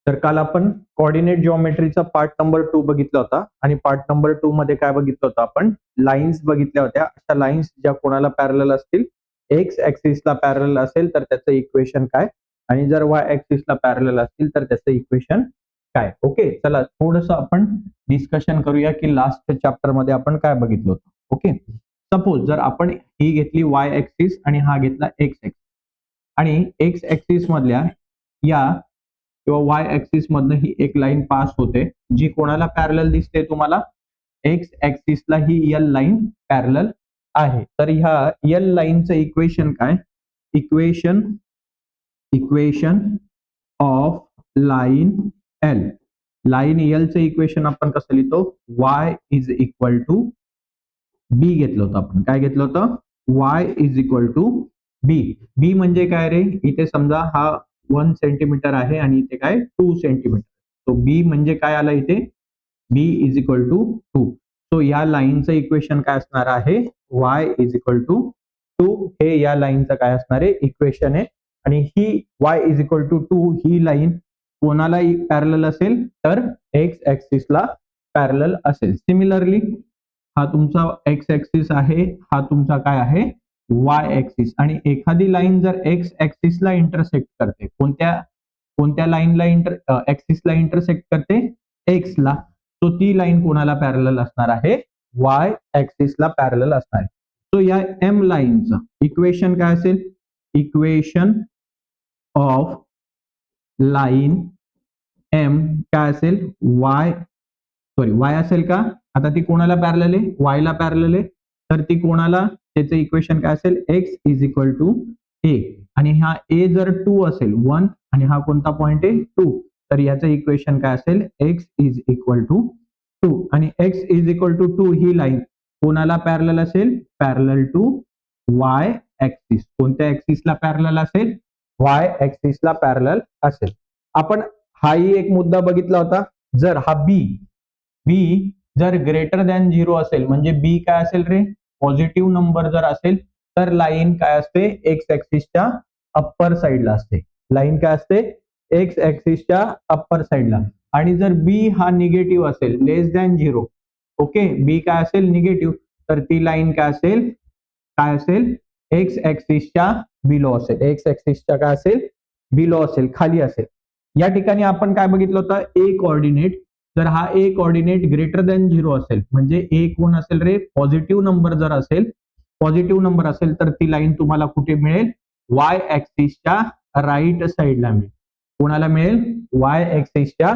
तर काल आपण कोऑर्डिनेट जिओमेट्रीचा पार्ट नंबर 2 बघितला होता आणि पार्ट नंबर 2 मध्ये काय बघितलं होतं आपण लाईन्स बघितल्या होत्या. अशा लाईन्स ज्या कोणाला पॅरलल असतील, एक्स ऍक्सिसला पॅरलल असेल तर त्याचं इक्वेशन काय आणि जर वाय ऍक्सिसला पॅरलल असतील तर त्याचं इक्वेशन काय. ओके, चला थोडंसं आपण डिस्कशन करूया की लास्ट चॅप्टर मध्ये आपण काय बघितलं होतं. ओके, सपोज जर आपण ही घेतली वाय ऍक्सिस आणि हा घेतला एक्स ऍक्सिस आणि एक्स ऍक्सिस मधल्या या किंवा वाय ऍक्सिस मधनं ही एक लाईन पास होते जी कोणाला पॅरलल दिसते तुम्हाला, एक्स ऍक्सिसला ही यल लाईन पॅरलल आहे. तर ह्या यल लाईनचं इक्वेशन काय, equation equation of line L, line एलचं इक्वेशन आपण कसं लिहितो, Y is equal to B घेतलं होतं आपण. काय घेतलं होतं, Y is equal to B. B म्हणजे काय रे, इथे समजा हा 1 सेंटीमीटर आहे आणि इथे काय 2 सेंटीमीटर. तो बी म्हणजे काय आला इथे, बी इज इक्वल टू 2. सो या लाईनचं इक्वेशन काय असणार आहे, वाय इज इक्वल टू 2. हे या लाईनचं काय असणार आहे, इक्वेशन आहे. आणि ही वाय इज इक्वल टू 2 ही लाईन कोणाला पॅरलल असेल तर एक्स ऍक्सिसला पॅरलल असेल. सिमिलरली हा तुमचा एक्स ऍक्सिस आहे, हा तुमचा काय आहे वाय ऍक्सिस. आणि एखादी लाईन जर एक्स ऍक्सिसला इंटरसेक्ट करते, कोणत्या कोणत्या लाईनला ऍक्सिसला इंटरसेक्ट करते, एक्स ला, तो ती लाईन कोणाला पॅरलल असणार आहे, वाय ऍक्सिसला पॅरलल असणार आहे. सो या एम लाईनचं इक्वेशन काय असेल, इक्वेशन ऑफ लाईन एम काय असेल, वाय असेल का, आता ती कोणाला पॅरलल आहे, वाय ला पॅरलल आहे. तर ती कोणाला, त्याचं इक्वेशन काय असेल, एक्स इज इक्वल टू ए. आणि हा ए जर 2 असेल 1 आणि हा कोणता पॉइंट आहे 2, तर याचं इक्वेशन काय असेल, एक्स इज इक्वल टू 2. आणि एक्स इज इक्वल टू 2 ही लाईन कोणाला पॅरलल असेल, पॅरलल टू वाय ऍक्सिस. कोणत्या ऍक्सिसला पॅरलल असेल, वाय ऍक्सिसला पॅरलल असेल. आपण हाही एक मुद्दा बघितला होता, जर हा बी जर ग्रेटर दॅन 0 असेल म्हणजे बी काय असेल रे, पॉझिटिव्ह नंबर जर असेल तर लाईन काय असते, एक्स ऍक्सिसच्या अप्पर साइडला असते. लाईन काय असते, एक्स ऍक्सिसच्या अप्पर साइडला. आणि जर बी हा निगेटिव्ह असेल, लेस दॅन 0, ओके, बी काय असेल निगेटिव्ह, तर ती लाईन काय असेल, एक्स ऍक्सिसच्या बिलो असेल. एक्स ऍक्सिसच्या काय असेल, बिलो असेल, खाली असेल. या ठिकाणी आपण काय बघितलं होतं, ए कोऑर्डिनेट. जर हा ए कोऑर्डिनेट ग्रेटर दॅन 0 असेल म्हणजे ए कोण असेल रे, पॉझिटिव्ह नंबर जर असेल, पॉझिटिव्ह नंबर असेल तर ती लाईन तुम्हाला कुठे मिळेल, वाय ऍक्सिसच्या राईट साईडला मिळेल. कोणाला मिळेल, वाय ऍक्सिसच्या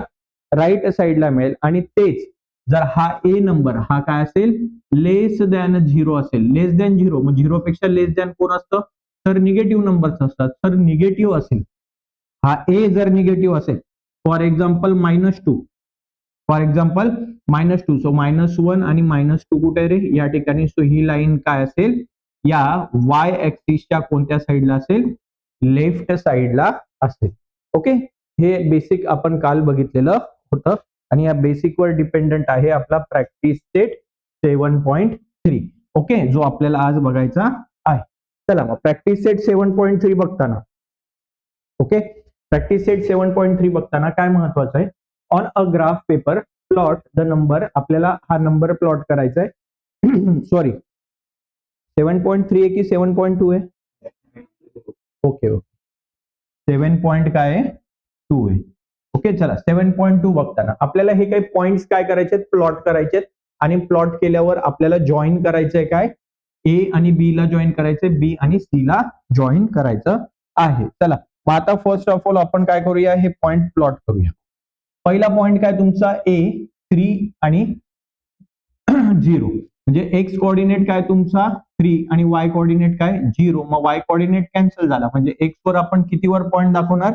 राईट साईडला मिळेल. आणि तेच जर हा ए नंबर हा काय असेल, लेस दॅन 0 असेल, लेस दॅन 0 मग 0 पेक्षा लेस दॅन कोण असतं, तर निगेटिव्ह नंबर्स असतात. तर निगेटिव्ह असेल, हा ए जर निगेटिव्ह असेल, for example -2, for example -2, so -1 आणि -2 कुठे रे, या ठिकाणी. सो ही लाईन काय असेल, या वाय ऍक्सिसच्या कोणत्या साईडला असेल, लेफ्ट साईडला असेल. ओके, हे बेसिक आपण काल बघितलेलं होतं आणि या बेसिक वर डिपेंडंट आहे आपला प्रॅक्टिस सेट 7.3. ओके, जो आपल्याला आज बघायचा आहे. चला मग प्रॅक्टिस सेट 7.3 बघताना, ओके, प्रॅक्टिस सेट 7.3 बघताना काय महत्वाचं आहे, on a graph paper plot the number. आपल्याला हा नंबर प्लॉट करायचा आहे. सॉरी, 7.3 आहे की 7.2 आहे, ओके ओके, 7 पॉईंट काय आहे 2 आहे. ओके, चला 7.2 बघताना आपल्याला हे काही पॉइंट्स काय करायचे, प्लॉट करायचे. आणि प्लॉट केल्यावर आपल्याला जॉईन करायचंय काय, ए आणि बी ला जॉईन करायचंय, बी आणि सी ला जॉईन करायचं आहे. चला मग आता फर्स्ट ऑफ ऑल आपण काय करूया, हे पॉइंट प्लॉट करूया. पहिला पॉइंट काय तुमचा, ए 3 आणि 0, म्हणजे एक्स कोऑर्डिनेट काय तुमचा 3 आणि वाय कोऑर्डिनेट काय 0. मग वाय कोऑर्डिनेट कॅन्सल झाला म्हणजे एक्स वर आपण कितीवर पॉइंट दाखवणार,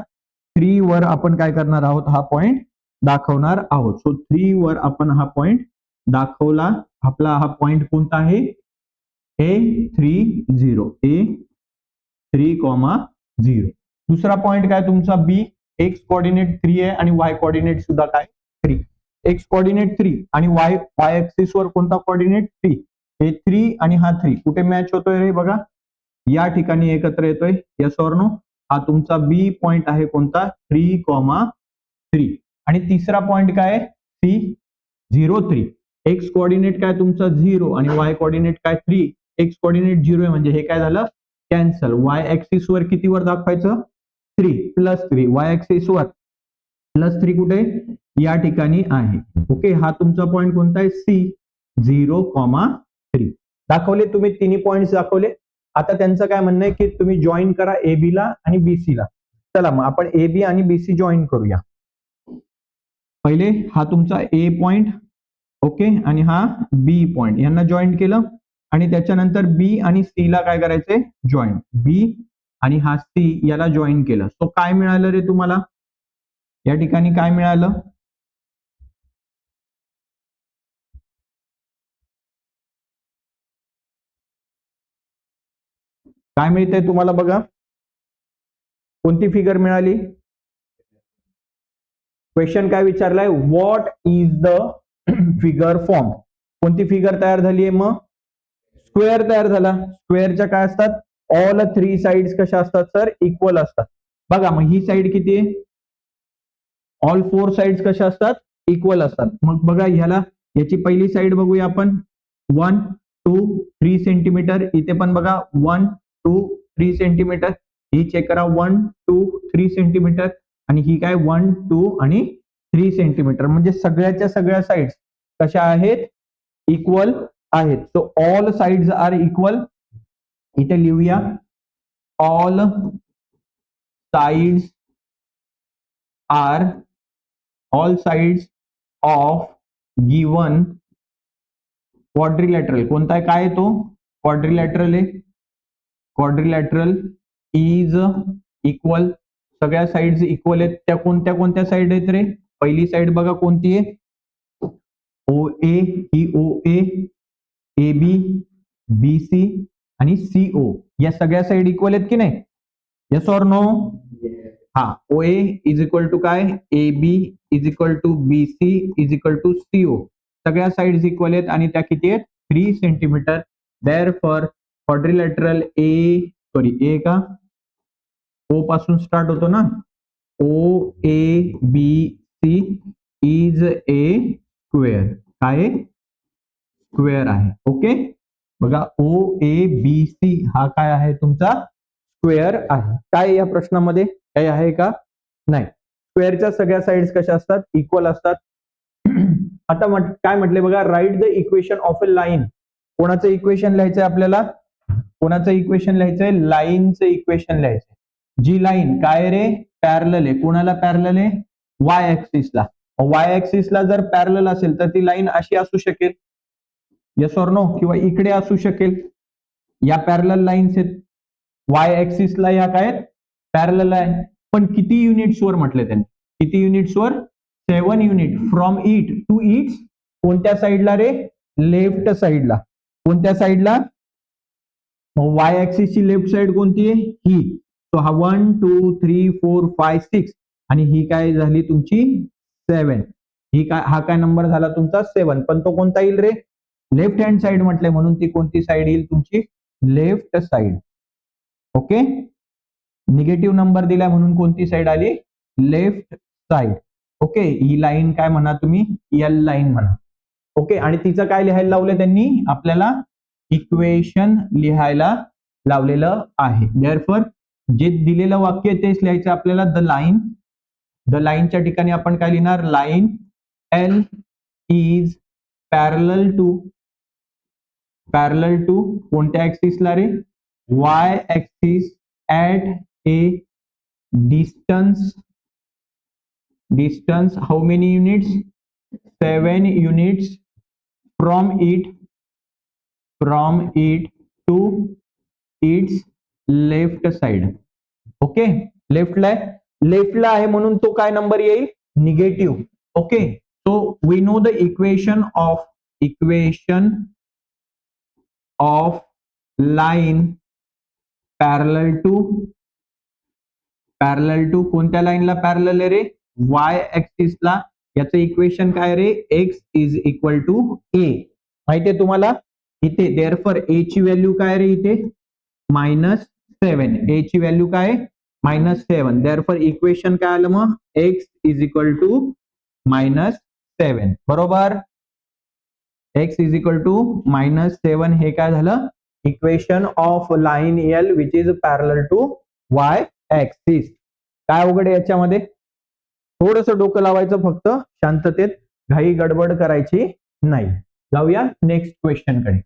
3 वर आपण काय करणार आहोत, हा पॉइंट दाखवणार आहोत. सो 3 वर आपण हा पॉइंट दाखवला. आपला हा पॉइंट कोणता आहे, A30, A3,0. दुसरा पॉइंट काय तुमचा बी, एक्स कोऑर्डिनेट 3 आहे आणि वाय कोऑर्डिनेट सुद्धा काय 3. एक्स कोऑर्डिनेट 3 आणि वाय ऍक्सिस वर कोणता कोऑर्डिनेट 3. हे 3 आणि हा 3 कुठे मॅच होतोय रे, बघा या ठिकाणी एकत्र येतोय. यस ऑर नो, हा तुमचा बी पॉइंट आहे कोणता, 3,0. 3 आणि तिसरा पॉइंट काय C03. एक्स कोऑर्डिनेट काय तुमचा 0 आणि वाय कोऑर्डिनेट काय 3. एक्स कोऑर्डिनेट 0 आहे म्हणजे हे काय झालं कॅन्सल. वाय ऍक्सिस वर किती वर दाखवायचं 3 +3. वाय ऍक्सिस वर +3 कुठे या ठिकाणी आहे. ओके, हा तुमचा पॉइंट कोणता आहे C0,3 दाखवले तुम्ही. तिन्ही पॉइंट्स दाखवले. आता त्यांचं काय म्हणणं आहे की तुम्ही जॉईन करा AB ला आणि BC ला. चला मग आपण AB आणि BC जॉईन करूया. पहिले हा तुमचा A पॉइंट, ओके, आणि हा B पॉइंट, यांना जॉईन केलं आणि त्याच्यानंतर B आणि C ला काय करायचंय जॉईन. B आणि हा C याला जॉईन केलं. सो काय मिळालं रे तुम्हाला या ठिकाणी काय मिळालं काय मिळतंय तुम्हाला बघा. कोणती फिगर मिळाली. क्वेश्चन काय विचारलाय what is the figure form. कोणती फिगर तयार झाली आहे मग स्क्वेअर तयार झाला. स्क्वेअरच्या काय असतात ऑल 3 साइड्स कशा असतात सर इक्वल असतात. बघा मग ही साइड किती आहे ऑल 4 साइड्स कशा असतात इक्वल असतात. मग बघा ह्याला याची पहिली साइड बघूया आपण 1 2 3 सेंटीमीटर. इथे पण बघा 1 2 3 सेंटीमीटर. ही चेक करा 1 2 3 सेंटीमीटर आणि ही काय 1 2 आणि 3 सेंटीमीटर. म्हणजे सगळ्याच्या सगळ्या साइड्स कशा आहेत इक्वल आहेत. So all sides are equal. इथे लिहूया all sides are all sides of given quadrilateral. कोणता आहे काय तो क्वाड्रिलॅटरल आहे. Quadrilateral is equal. सगळ्या साइड्स इक्वल आहेत. त्या कोणत्या कोणत्या साइड आहेत रे. पहिली साइड बघा कोणती आहे OA. ही OA AB BC आणि CO या सगळ्या साइड इक्वल आहेत की नाही. Yes or no. हा OA इज इक्वल टू काय AB is equal to BC is equal to CO. सगळ्या साइड्स इक्वल आहेत आणि त्या किती आहेत 3 सेंटीमीटर. देअरफॉर क्वाड्रिलॅटरल ए का O पासून स्टार्ट होतो ना OABC इज ए स्क्वेअर. काय स्क्वेअर आहे. ओके बघा OABC हा काय आहे तुमचा स्क्वेअर आहे. काय या प्रश्नामध्ये काही आहे का नाही. स्क्वेअरच्या सगळ्या साइड्स कशा असतात इक्वल असतात. आता काय म्हटले बघा right the equation of a line. कोणाचं इक्वेशन लिहायचंय आपल्याला कोणाचं इक्वेशन लिहायचंय लाईनचं इक्वेशन लिहायचंय. जी लाईन काय रे पॅरलल आहे. कोणाला पॅरलल आहे वाय ऍक्सिसला. वाय ऍक्सिसला जर पॅरलल असेल तर ती लाईन अशी असू शकेल येस ऑर नो किंवा इकडे असू शकेल. या पॅरलल लाईन्स आहेत वाय ऍक्सिसला या काय पॅरलल आहे. पण किती युनिट्स वर म्हटले त्यांनी किती युनिट्स वर 7 unit from it to its. कोणत्या साईडला रे लेफ्ट साईडला. कोणत्या साईडला वाय ऍक्सिसची लेफ्ट साईड कोणती आहे ही. सो हा 1 2 3 4 5 6 आणि ही काय झाली तुमची 7. ही काय हा काय नंबर झाला तुमचा 7. पण तो कोणता येईल रे लेफ्ट हँड साइड म्हटलंय म्हणून ती कोणती साइड येईल तुमची left side. Okay negative number दिला म्हणून कोणती साइड आली लेफ्ट साइड. ओके ही लाईन काय म्हणा तुम्ही एल लाईन म्हणा. ओके आणि तिचं काय लिहायला लावलं त्यांनी आपल्याला इक्वेशन लिहायला लावलेलं आहे. देअरफॉर जे दिलेलं वाक्य तेच लिहायचं आपल्याला. द लाईनच्या ठिकाणी आपण काय लिहिणार line L is parallel to कोणत्या ऍक्सिसला रे Y axis at a distance how many units 7 units from it to its left side. Okay लेफ्टला आहे म्हणून तो काय नंबर येईल negative. Okay so we know the equation of line parallel to कोणत्या लाईनला पॅरलल आहे रे वाय ऍक्सिसला. याचं इक्वेशन काय रे एक्स इज इक्वल टू ए माहितीये तुम्हाला. इथे देअरफॉर ए ची व्हॅल्यू काय रे इथे -7. ए ची व्हॅल्यू काय -7. देअरफॉर इक्वेशन काय आलं मग x इज इक्वल टू -7. बरोबर. x इज इक्वल टू -7 हे काय झालं equation of line L which is parallel to y axis. काय अवघड आहे याच्यामध्ये, थोडस डोकं लावायचं फक्त, शांततेत, घाई गडबड करायची नाही. जाऊया नेक्स्ट क्वेश्चन कडे.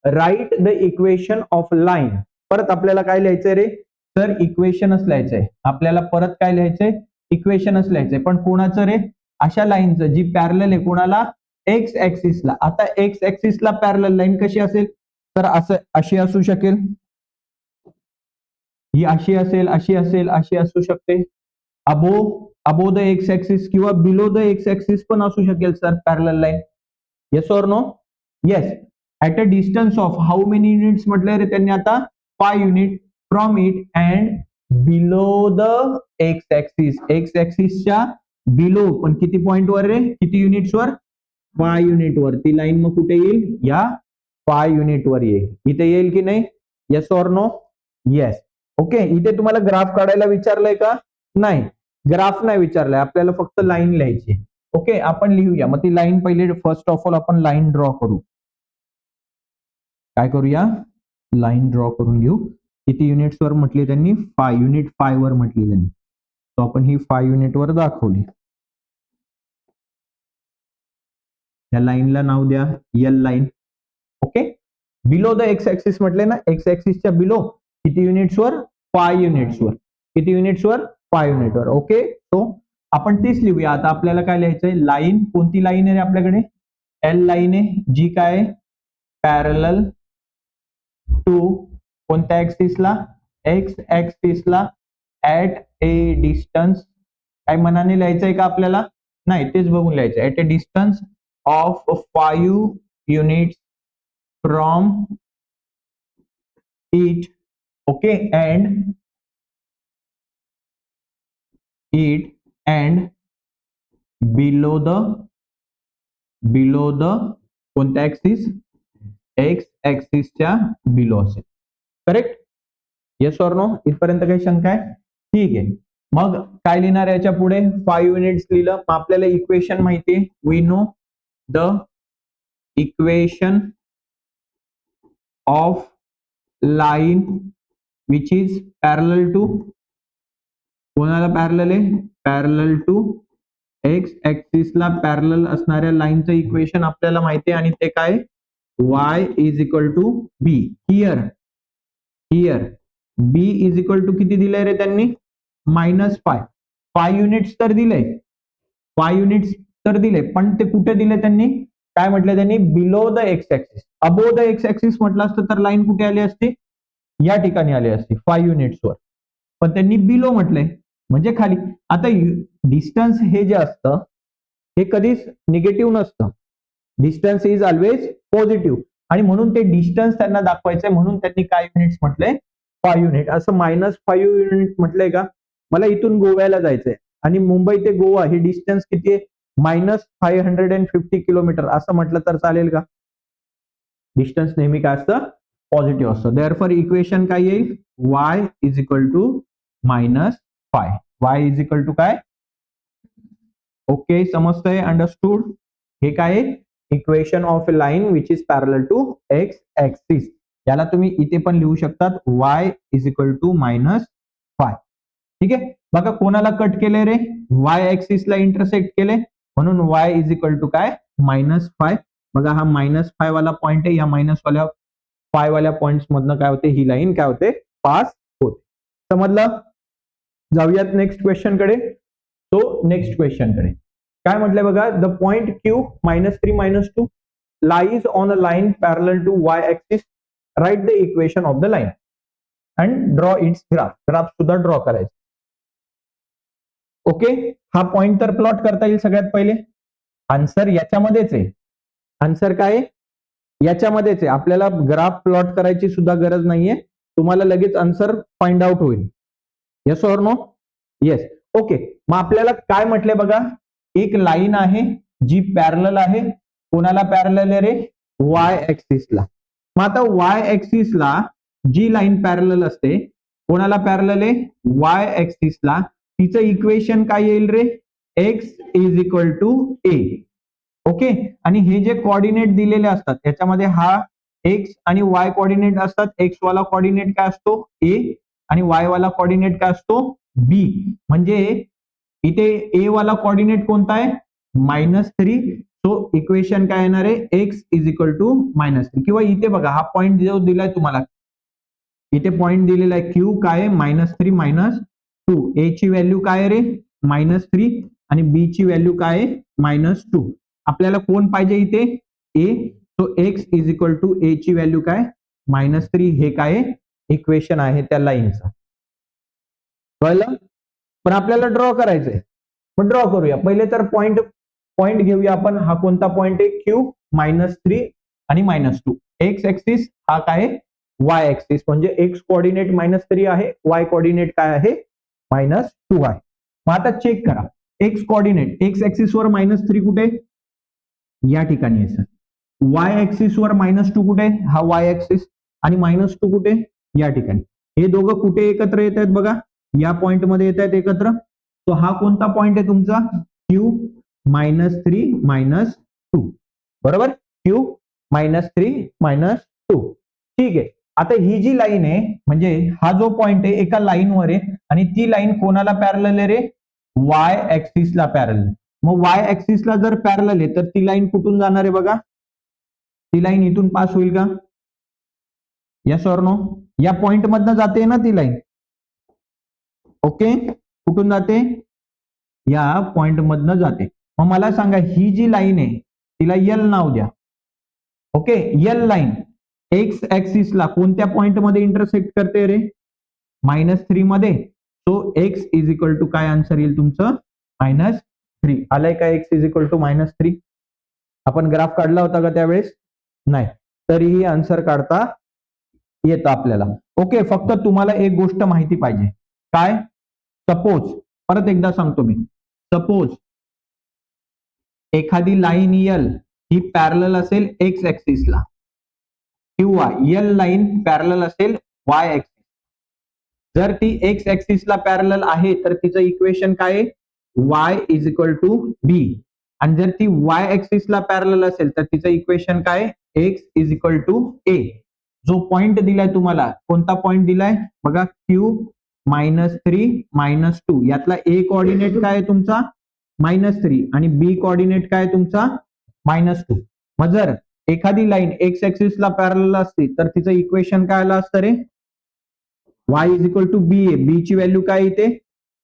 Right the equation of line. परत आपल्याला काय लिहायचंय रे तर इक्वेशनच लिहायचंय आपल्याला. परत काय लिहायचंय इक्वेशनच लिहायचंय, पण कोणाचं रे अशा लाईनचं जी पॅरलल आहे कोणाला एक्स ऍक्सिसला. आता एक्स ऍक्सिसला पॅरलल लाईन कशी असेल तर असं अशी असू शकेल, ही अशी असेल, अशी असेल, अशी असू शकते. अबो द एक्स ऍक्सिस किंवा बिलो द एक्स ऍक्सिस पण असू शकेल sir parallel line. Yes or no. Yes. At a distance of how many units म्हटलंय रे त्यांनी आता 5 unit from it and below the X axis. X ऍक्सिसच्या below पण किती पॉइंट वर रे, किती युनिट्स वर 5 युनिट वर. ती लाईन मग कुठे येईल या 5 युनिट वर येईल. इथे येईल की नाही. Yes or no. Yes. Okay. इथे तुम्हाला ग्राफ काढायला विचारलंय का नाही, ग्राफ नाही विचारलंय, आपल्याला फक्त लाईन लिहायची. ओके. आपण लिहूया मग ती लाईन. पहिले फर्स्ट ऑफ ऑल आपण लाईन ड्रॉ करू. काय करूया लाईन ड्रॉ करून घेऊ. किती युनिट्स वर म्हटली त्यांनी 5 युनिट 5 वर म्हटली त्यांनी, तो आपण ही 5 युनिट वर दाखवली. या लाईनला नाव द्या L line. Okay. Below the X axis म्हटले ना, एक्स ऍक्सिसच्या बिलो किती युनिट्स वर 5 युनिट्स वर. किती युनिट्स वर 5 युनिट वर. ओके. तो आपण तीच लिहूया. आता आपल्याला काय लिहायचंय लाईन. कोणती लाईन आहे आपल्याकडे एल लाईन आहे जी काय पॅरलल टू कोणत्या ऍक्सिसला एक्स ऍक्सिसला ऍट ए डिस्टन्स. काय मनाने लिहायचंय का आपल्याला नाही, तेच बघून लिहायचं. At a distance of 5 units from it. Okay. And below the कोणत्या ऍक्सिस एक्स ऍक्सिसच्या बिलो असेल. करेक्ट. Yes or no. इथपर्यंत काही शंका आहे. ठीक आहे. मग काय लिहिणार याच्या पुढे 5 युनिट्स लिहिलं. मग आपल्याला इक्वेशन माहितीये. We know the equation of line which is parallel to कोणाला पॅरलल आहे पॅरलल टू एक्स ऍक्सिसला पॅरलल असणाऱ्या लाईनचं इक्वेशन आपल्याला माहिती आहे आणि ते काय y is equal to B. Here b is equal to किती दिलंय रे त्यांनी -5. 5 युनिट्स तर दिले, 5 युनिट्स तर दिले, पण ते कुठे दिले त्यांनी काय म्हटलं त्यांनी below the X axis. Above the X axis म्हटलं असतं तर लाईन कुठे आली असती या ठिकाणी आली असती 5 युनिट्स वर, पण त्यांनी बिलो म्हटलंय म्हणजे खाली. आता डिस्टन्स हे जे असतं हे कधीच निगेटिव्ह नसतं. डिस्टन्स इज ऑलवेज पॉझिटिव्ह आणि म्हणून ते डिस्टन्स त्यांना दाखवायचंय म्हणून त्यांनी काय युनिट्स म्हटलंय 5 युनिट. असं -5 युनिट म्हटलंय का. मला इथून गोव्याला जायचंय आणि मुंबई ते गोवा हे डिस्टन्स किती आहे -550 किलोमीटर असं म्हटलं तर चालेल का. डिस्टन्स नेहमी काय असतं पॉझिटिव्ह असतं. देअरफॉर इक्वेशन काय येईल y is equal to -5. y is equal to काय. ओके. समजतंय. अंडरस्टूड. हे काय equation of a line which is parallel to x axis. याला तुम्ही इथे पण लिहू शकतात y इज इक्वल टू -5. ठीक आहे. बघा कोणाला कट केले रे y ऍक्सिसला इंटरसेक्ट केले म्हणून y इज इक्वल टू काय -5. बघा हा -5 वाला पॉइंट आहे. या -5 वाल्या पॉइंट्स मधनं काय होते ही लाईन काय होते पास होते. समजलं. जाऊयात नेक्स्ट क्वेश्चन कडे. तो नेक्स्ट क्वेश्चन कडे काय म्हटलंय बघा the point Q -3 -2 lies on a line parallel to y axis. Right the equation of the line and draw its graph. Graph सुद्धा ड्रॉ करायचा. ओके. हा पॉइंट तर प्लॉट करता येईल सगळ्यात पहिले. आन्सर याच्यामध्येच आहे. आन्सर काय याच्यामध्येच आहे. आपल्याला ग्राफ प्लॉट करायची सुद्धा गरज नाहीये. तुम्हाला लगेच आन्सर फाइंड आउट होईल. Yes or no. Yes. Okay. मग आपल्याला काय म्हटलंय बघा एक लाईन आहे जी पॅरलल आहे. कोणाला पॅरलल आहे रे y ऍक्सिसला. मग आता y ऍक्सिसला जी लाईन पॅरलल असते कोणाला पॅरलल आहे? वाय ऍक्सिसला. तिचं इक्वेशन काय येईल रे? X is equal to A. Okay, आणि हे जे कोऑर्डिनेट दिलेले असतात त्याच्यामध्ये हा एक्स आणि वाय कोऑर्डिनेट असतात. एक्स वाला कोऑर्डिनेट काय असतो? ए, आणि वाय वाला कोऑर्डिनेट काय असतो? बी. म्हणजे इथे ए वाला कोऑर्डिनेट कोणता आहे? -3. सो इक्वेशन काय येणार आहे? X is equal to -3. किंवा इथे बघा हा पॉईंट जो दिलाय तुम्हाला, इथे पॉईंट दिलेला आहे क्यू काय आहे? -3 -2. ए ची व्हॅल्यू काय आहे रे? -3, आणि बी ची व्हॅल्यू काय आहे? -2. आपल्याला कोण पाहिजे इथे? A. So x is equal to A ची व्हॅल्यू काय? -3. हे काय इक्वेशन आहे त्या लाईनचं. कळलं? पण आपल्याला ड्रॉ करायचंय. मग ड्रॉ करूया. पहिले तर पॉइंट घेऊया आपण. हा कोणता पॉइंट आहे? क्यू, -3 आणि -2. एक्स ऍक्सिस हा काय? Y axis. म्हणजे एक्स कोऑर्डिनेट -3 आहे, वाय कोऑर्डिनेट काय आहे? -2 आहे. मग आता चेक करा. एक्स कोऑर्डिनेट, एक्स ऍक्सिस वर -3 कुठे? या ठिकाणी आहे सर. वाय ऍक्सिस वर -2 कुठे? हा वाय ऍक्सिस. आणि -2 कुठे? या ठिकाणी. हे दोघं कुठे एकत्र येत आहेत बघा? या पॉइंट मध्ये येत आहेत एकत्र. तो हा कोणता पॉइंट आहे तुमचा? क्यू -3 -2. बरोबर? क्यू -3 -2. ठीक आहे. आता ही जी लाईन आहे, म्हणजे हा जो पॉइंट आहे एका लाईनवर आहे, आणि ती लाईन कोणाला पॅरलल आहे रे? वाय ऍक्सिसला पॅरलल. मग वाय ऍक्सिसला जर पॅरलल आहे तर ती लाईन कुठून जाणार आहे बघा? ती लाईन इथून पास होईल का? Yes or no? या पॉइंट मधनं जाते ना ती लाईन. ओके, कुठून जाते? या पॉइंट मधनं जाते. मग मला सांगा, ही जी लाईन आहे तिला यल नाव द्या. ओके, यल लाईन एक्स ऍक्सिसला कोणत्या पॉइंट मध्ये इंटरसेक्ट करते रे? -3 मध्ये. So x is equal to काय आन्सर येईल तुमचं? -3. आलंय का एक्स इज इक्वल टू -3? आपण ग्राफ काढला होता का त्यावेळेस? नाही. तरीही आन्सर काढता येतं आपल्याला. ओके, फक्त तुम्हाला एक गोष्ट माहिती पाहिजे. काय? सपोज, परत एकदा सांगतो मी, सपोज एखादी लाईन यल ही पॅरलल असेल एक्स ऍक्सिसला, किंवा यल लाईन पॅरलल असेल वाय ऍक्सिस. जर ती एक्स ऍक्सिसला पॅरलल आहे तर तिचं इक्वेशन काय आहे? वाय इज इक्वल टू बी. आणि जर ती वाय ऍक्सिसला पॅरलल असेल तर तिचं इक्वेशन काय? एक्स इज इक्वल टू ए. जो पॉइंट दिलाय तुम्हाला, कोणता पॉइंट दिलाय बघा? क्यू -3 -2. यातला ए कोऑर्डिनेट काय आहे तुमचा? -3, आणि बी कोऑर्डिनेट काय तुमचा? -2. मग जर एखादी लाईन एक्स ऍक्सिसला पॅरलल असती तर तिचं इक्वेशन काय आलं असतं रे? वाय इज इक्वल टू बी आहे. बी ची व्हॅल्यू काय येते?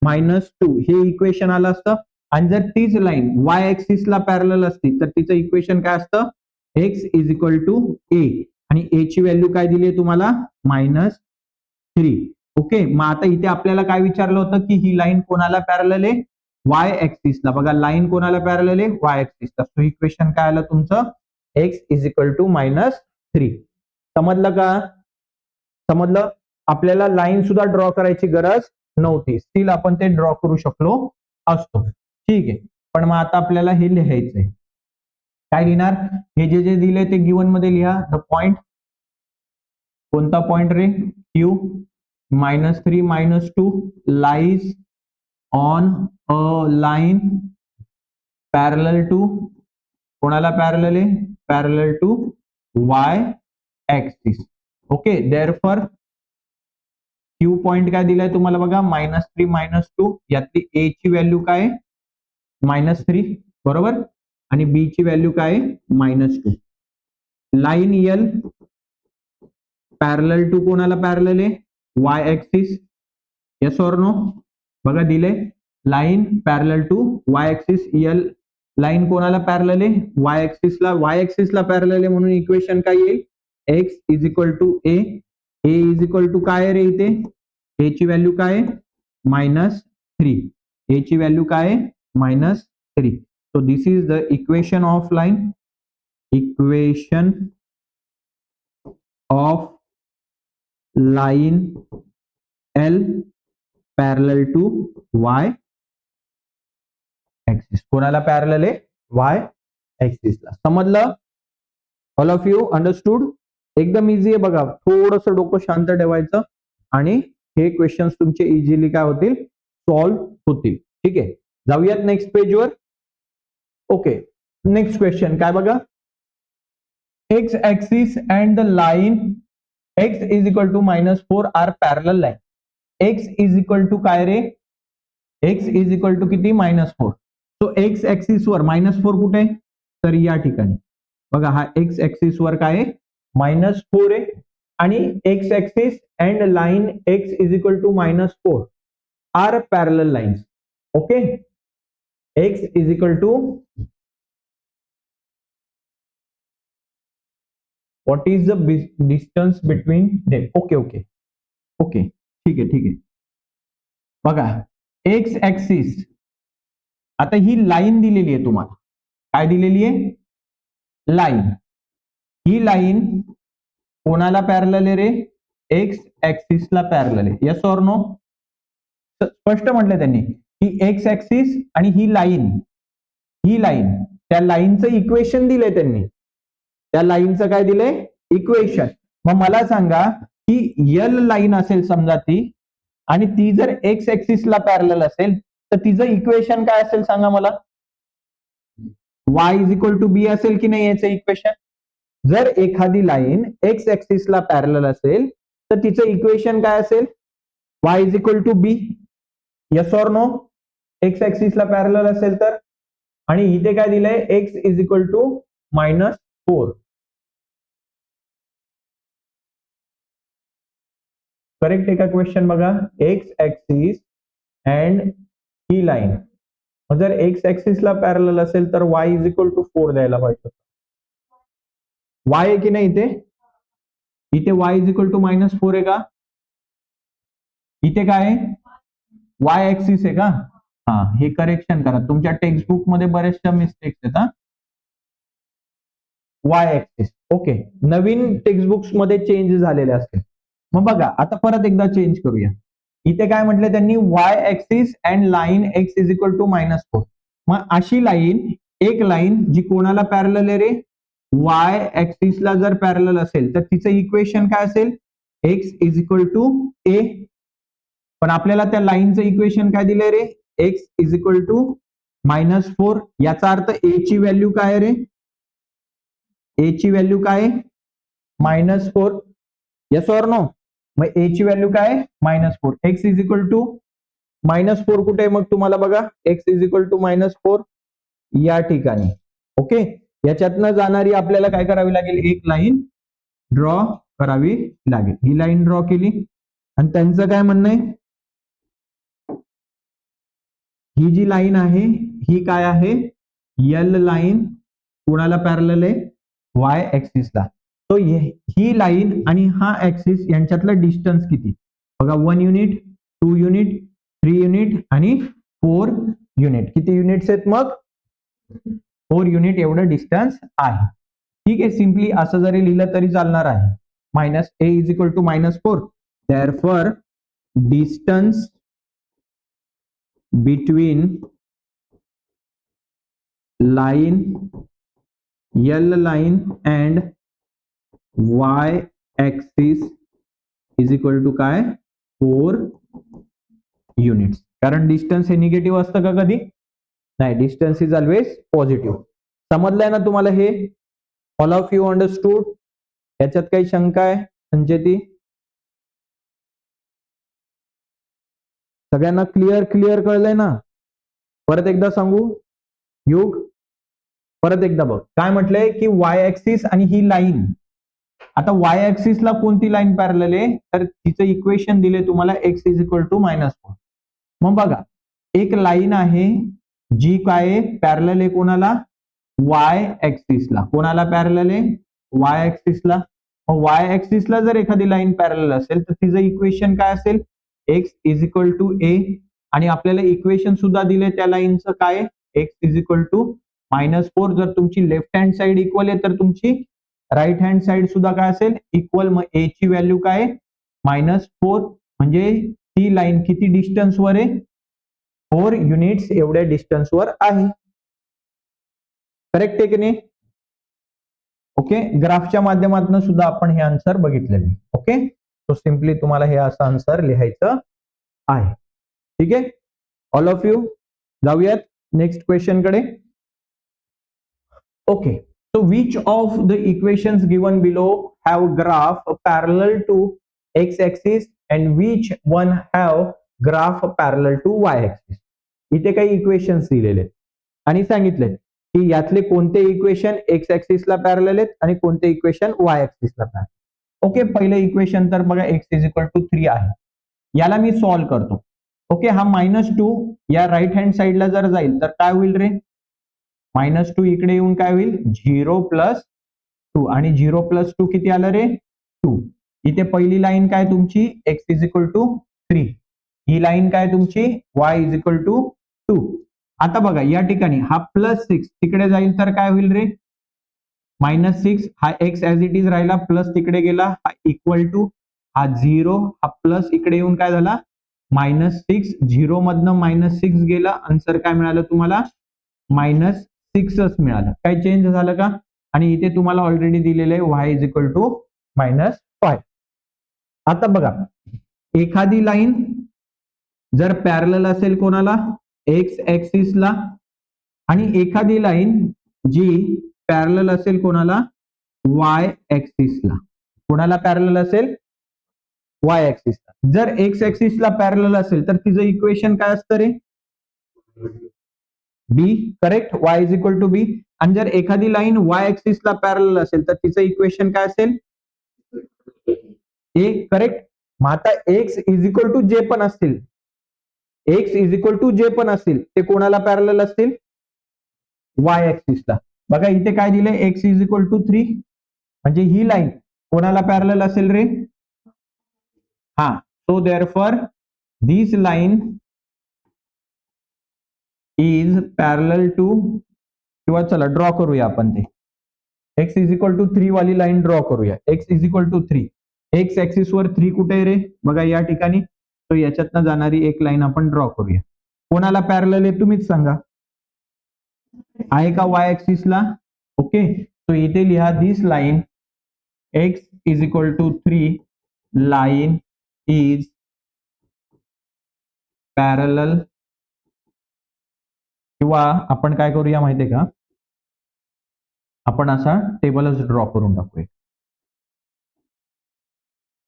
-2. हे इक्वेशन आलं असतं. आणि जर तीच लाईन वाय ऍक्सिसला पॅरलल असती तर तिचं इक्वेशन काय असतं? एक्स इज इक्वल टू ए, आणि ए ची व्हॅल्यू काय दिली आहे तुम्हाला? -3. ओके, मग आता इथे आपल्याला काय विचारलं होतं की ही लाईन कोणाला पॅरलल आहे? वाय ऍक्सिसला. बघा, लाईन कोणाला पॅरलल आहे? वाय ऍक्सिसला. सो इक्वेशन काय आलं तुमचं? X is equal to -3. समजलं का? समजलं? आपल्याला लाईन सुद्धा ड्रॉ करायची गरज नव्हती, स्टील आपण ते ड्रॉ करू शकलो असतो. ठीक आहे. पण मग आता आपल्याला हे लिहायचंय. काय लिहिणार? हे जे जे दिले ते गिवन मध्ये लिहा. द पॉइंट, कोणता पॉइंट रे? Q -3 -2 lies on a line parallel to, कोणाला पॅरलल आहे? Parallel to y axis. Okay, therefore Q point काय दिलाय तुम्हाला बघा? -3 -2. यातली ए ची व्हॅल्यू काय? -3, बरोबर. आणि बी ची व्हॅल्यू काय? -2. लाईन यल पॅरलल टू कोणाला पॅरलल आहे? Y axis. Yes or no? बघा दिले, line parallel to y axis. L line कोणाला पॅरलल आहे? वाय ऍक्सिसला. वाय ऍक्सिसला पॅरलल आहे म्हणून इक्वेशन काय येईल? X is equal to A. A is equal to काय रे इथे? ए ची व्हॅल्यू काय? -3. ए ची व्हॅल्यू काय? -3. So this is the equation of line. Equation of line L parallel to y axis. कोणाला पॅरलल आहे? वाय ऍक्सिसला. समजलं? All of you understood? एकदम इझी आहे बघा. थोडंसं डोकं शांत ठेवायचं आणि हे क्वेश्चन्स तुमचे इझिली काय होतील, सॉल्व्ह होतील. ठीक आहे, जाऊयात नेक्स्ट पेजवर. ओके, नेक्स्ट क्वेश्चन काय बघा, x axis and the line x is equal to -4 are parallel line. X is equal to काय रे, एक्स इज इक्वल टू किती, -4. तो एक्स ऍक्सिस वर -4 कुठे, तर या ठिकाणी बघा, हा एक्स ऍक्सिस वर काय आहे, -4 आहे. आणि x axis and line x is equal to -4 are parallel lines. Okay, x is equal to what is the distance between them. Okay okay okay, ठीक आहे. बघा, एक्स ऍक्सिस, आता ही लाईन दिलेली आहे तुम्हाला, काय दिलेली आहे, लाईन. ही लाईन कोणाला पॅरलल आहे रे, एक्स ऍक्सिसला पॅरलल आहे. यस ऑर नो, स्पष्ट म्हटलं त्यांनी की एक्स ऍक्सिस आणि ही लाईन त्या लाईनचं इक्वेशन दिलंय त्यांनी, त्या लाईनचं काय दिलंय, इक्वेशन. मग मला सांगा की यल लाईन असेल समजा ती, आणि ती जर एक्स ऍक्सिसला पॅरलल असेल तर तिचं इक्वेशन काय असेल सांगा मला. y इज इक्वल टू बी असेल की नाही याचं इक्वेशन. जर एखादी लाईन एक्स ऍक्सिसला पॅरलल असेल तर तिचं इक्वेशन काय असेल, y is equal to B. Yes or no, X ऍक्सिसला पॅरलल असेल तर. आणि इथे काय दिलंय, X is equal to -4. Correct आहे का क्वेश्चन बघा, एक्स ऍक्सिस अँड ही लाईन. जर एक्स ऍक्सिसला पॅरलल असेल तर y इज इक्वल टू 4 द्यायला पाहिजे. y आहे की नाही इथे y इज इक्वल टू -4 आहे का, इथे काय आहे, y ऍक्सिस आहे का. हा, हे करेक्शन करा, तुमच्या टेक्स्टबुक मध्ये बरेचशा मिस्टेक्स आहेत. y ऍक्सिस, ओके, नवीन टेक्स्टबुक्स मध्ये चेंज झालेले असते. मग बघा, आता परत एकदा चेंज करूया. इथे काय म्हटलं त्यांनी, y axis and line x is equal to -4. मग अशी लाईन, एक लाईन जी कोणाला पॅरलल आहे रे, y ऍक्सिसला जर पॅरलल असेल तर तिचं इक्वेशन काय असेल, एक्स इज इक्वल टू ए. पण आपल्याला त्या लाईनचं इक्वेशन काय दिलंय रे, एक्स इज इक्वल टू -4. याचा अर्थ ए ची व्हॅल्यू काय रे, ए ची व्हॅल्यू काय, -4. यस ऑर नो, मग ए ची व्हॅल्यू काय, -4. एक्स इज इक्वल टू -4 कुठे आहे मग तुम्हाला बघा, एक्स इज इक्वल टू -4 या ठिकाणी. ओके, याच्यातनं जाणारी आपल्याला काय करावी लागेल, एक लाईन ड्रॉ करावी लागेल. ही लाईन ड्रॉ केली आणि त्यांचं काय म्हणणं आहे, ही जी लाईन आहे ही काय आहे, यल लाईन कोणाला पॅरलल आहे, वाय ऍक्सिसला. तो ही लाईन आणि हा ऍक्सिस यांच्यातलं डिस्टन्स किती बघा, 1 युनिट, 2 युनिट, 3 युनिट आणि 4 युनिट. किती युनिट्स आहेत मग, 4 युनिट एवढं डिस्टन्स आहे. ठीक आहे, सिम्पली असं जरी लिहिलं तरी चालणार आहे. -a is equal to -4, therefore distance between line, L line and y axis is equal to काय, 4 युनिट्स. कारण डिस्टन्स हे निगेटिव्ह असतं का कधी, नाही, डिस्टन्स इज ऑलवेज पॉझिटिव्ह. समजलंय ना तुम्हाला हे, ऑल ऑफ यू अंडरस्टूड. याच्यात काही शंका आहे संचेती, सगळ्यांना क्लिअर कळलंय ना. परत एकदा सांगू, युग परत एकदा बघ, काय म्हटलंय की वाय ऍक्सिस आणि ही लाईन. आता वाय ऍक्सिसला कोणती लाईन पॅरलल आहे, तर तिचं इक्वेशन दिले तुम्हाला, एक्स इज इक्वल टू -4. मग बघा, एक लाईन आहे जी काय पॅरलल आहे कोणाला, वाय ऍक्सिसला. कोणाला पॅरलल आहे, वाय ऍक्सिसला. मग वाय ऍक्सिसला जर एखादी लाईन पॅरलल असेल तर तिचं इक्वेशन काय असेल, एक्स इज इक्वल टू ए. आणि आपल्याला इक्वेशन सुद्धा दिले त्या लाईनचं काय, एक्स इज इक्वल टू -4. जर तुमची लेफ्ट हँड साइड इक्वल आहे तर तुमची राईट हँड साइड सुद्धा काय असेल, इक्वल. मग ए ची व्हॅल्यू काय, -4. म्हणजे ती लाईन किती डिस्टन्स वर आहे, 4 युनिट्स एवढ्या डिस्टन्स वर आहे. करेक्ट आहे की नाही. ओके, ग्राफच्या माध्यमातून सुद्धा आपण हे आन्सर बघितलेले. ओके, सो सिम्पली तुम्हाला हे असं आन्सर लिहायचं आहे. ठीक आहे, ऑल ऑफ यू. जाऊयात नेक्स्ट क्वेश्चन कडे. Okay, so which of the equations given below have graph parallel to x-axis and which one have graph parallel to y-axis? इथे काही इक्वेशन्स दिलेले आणि सांगितले की यातले कोणते इक्वेशन एक्स ऍक्सिसला पॅरलल आहेत आणि कोणते इक्वेशन वाय ऍक्सिसला पॅरलल. ओके, पहिलं इक्वेशन तर बघा x इज इक्वल टू 3 आहे. याला मी सॉल्व्ह करतो. ओके, हा -2 या राईट हँड साइडला जर जाईल तर काय होईल रे? -2 इकडे येऊन काय होईल? 0 + 2 आणि 0 + 2 किती आलं रे? 2. इथे पहिली लाईन काय तुमची? x is equal to 3. ही लाईन काय तुमची? y is equal to 2. आता बघा या ठिकाणी हा +6 तिकडे जाईल तर काय होईल रे? -6 हा x ऍज इट इज राहिला, प्लस तिकडे गेला, हा इक्वल टू, हा 0, हा प्लस इकडे येऊन काय झाला? -6. 0 मधनं -6 गेला, आन्सर काय मिळालं तुम्हाला? -6च मिळालं. काय चेंज झालं का? आणि इथे तुम्हाला ऑलरेडी दिलेलं आहे y इज इक्वल टू -5. आता बघा, एखादी लाईन जर पॅरलल असेल कोणाला? एक्स ऍक्सिसला, आणि एखादी लाईन जी पॅरलल असेल कोणाला? वाय ऍक्सिसला. कोणाला पॅरलल असेल? वाय ऍक्सिसला. जर एक्स ऍक्सिसला पॅरलल असेल तर तिचं इक्वेशन काय असतं रे? B. Correct, y is equal to बी. आणि जर एखादी लाईन वाय ऍक्सिसला पॅरलल असेल तर तिचं इक्वेशन काय असेल? ए. करेक्ट. मग आता एक्स इज इक्वल टू जे पण असतील, एक्स इज इक्वल टू जे पण असतील ते कोणाला पॅरलल असतील? वाय ऍक्सिसला. बघा इथे काय दिलंय? एक्स इज इक्वल टू 3, म्हणजे ही लाईन कोणाला पॅरलल असेल रे? हा, so therefore this line is parallel to, किंवा चला ड्रॉ करूया आपण ते. एक्स इज इक्वल टू 3 वाली लाईन ड्रॉ करूया. X is equal to 3. X axis वर 3 कुठे आहे रे? बघा या ठिकाणी. तो याच्यातनं जाणारी एक लाईन आपण ड्रॉ करूया. कोणाला पॅरलल आहे तुम्हीच सांगा. आहे का वाय ऍक्सिसला? ओके, तो इथे लिहा this line x is equal to 3 line is parallel, किंवा आपण काय करूया माहितीये का? आपण असा टेबलच ड्रॉ करून टाकूया.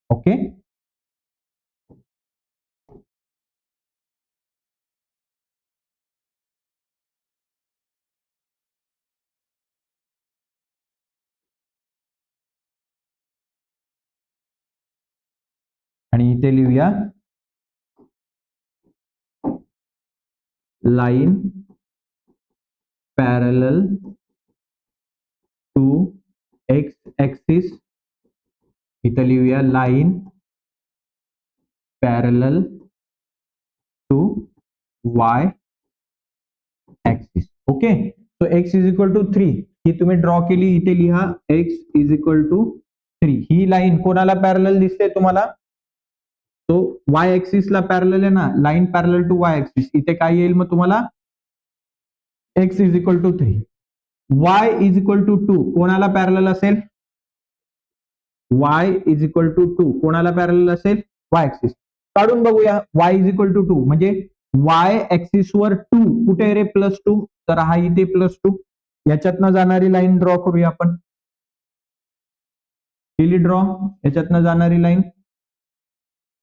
ओके, आणि इथे लिहूया line parallel to x axis. इथे लिहूया line parallel to y axis. Okay, so x is equal to 3 ही तुम्ही ड्रॉ केली. इथे लिहा एक्स इज इक्वल टू 3. ही लाईन कोणाला पॅरलल दिसते तुम्हाला? तो वाय ऍक्सिसला पॅरलल आहे ना, line parallel to y axis. इथे काय येईल मग तुम्हाला? X is equal to 3. Y is equal to 2 कोणाला पॅरलल असेल? y इज इक्वल टू 2 कोणाला पॅरलल असेल? Y axis. काढून बघूया. y इज इक्वल टू 2 म्हणजे वाय ऍक्सिस वर 2 कुठे आहे रे? +2. तर हा इथे +2. याच्यातनं जाणारी लाईन ड्रॉ करूया आपण. केली ड्रॉ याच्यातनं जाणारी लाईन?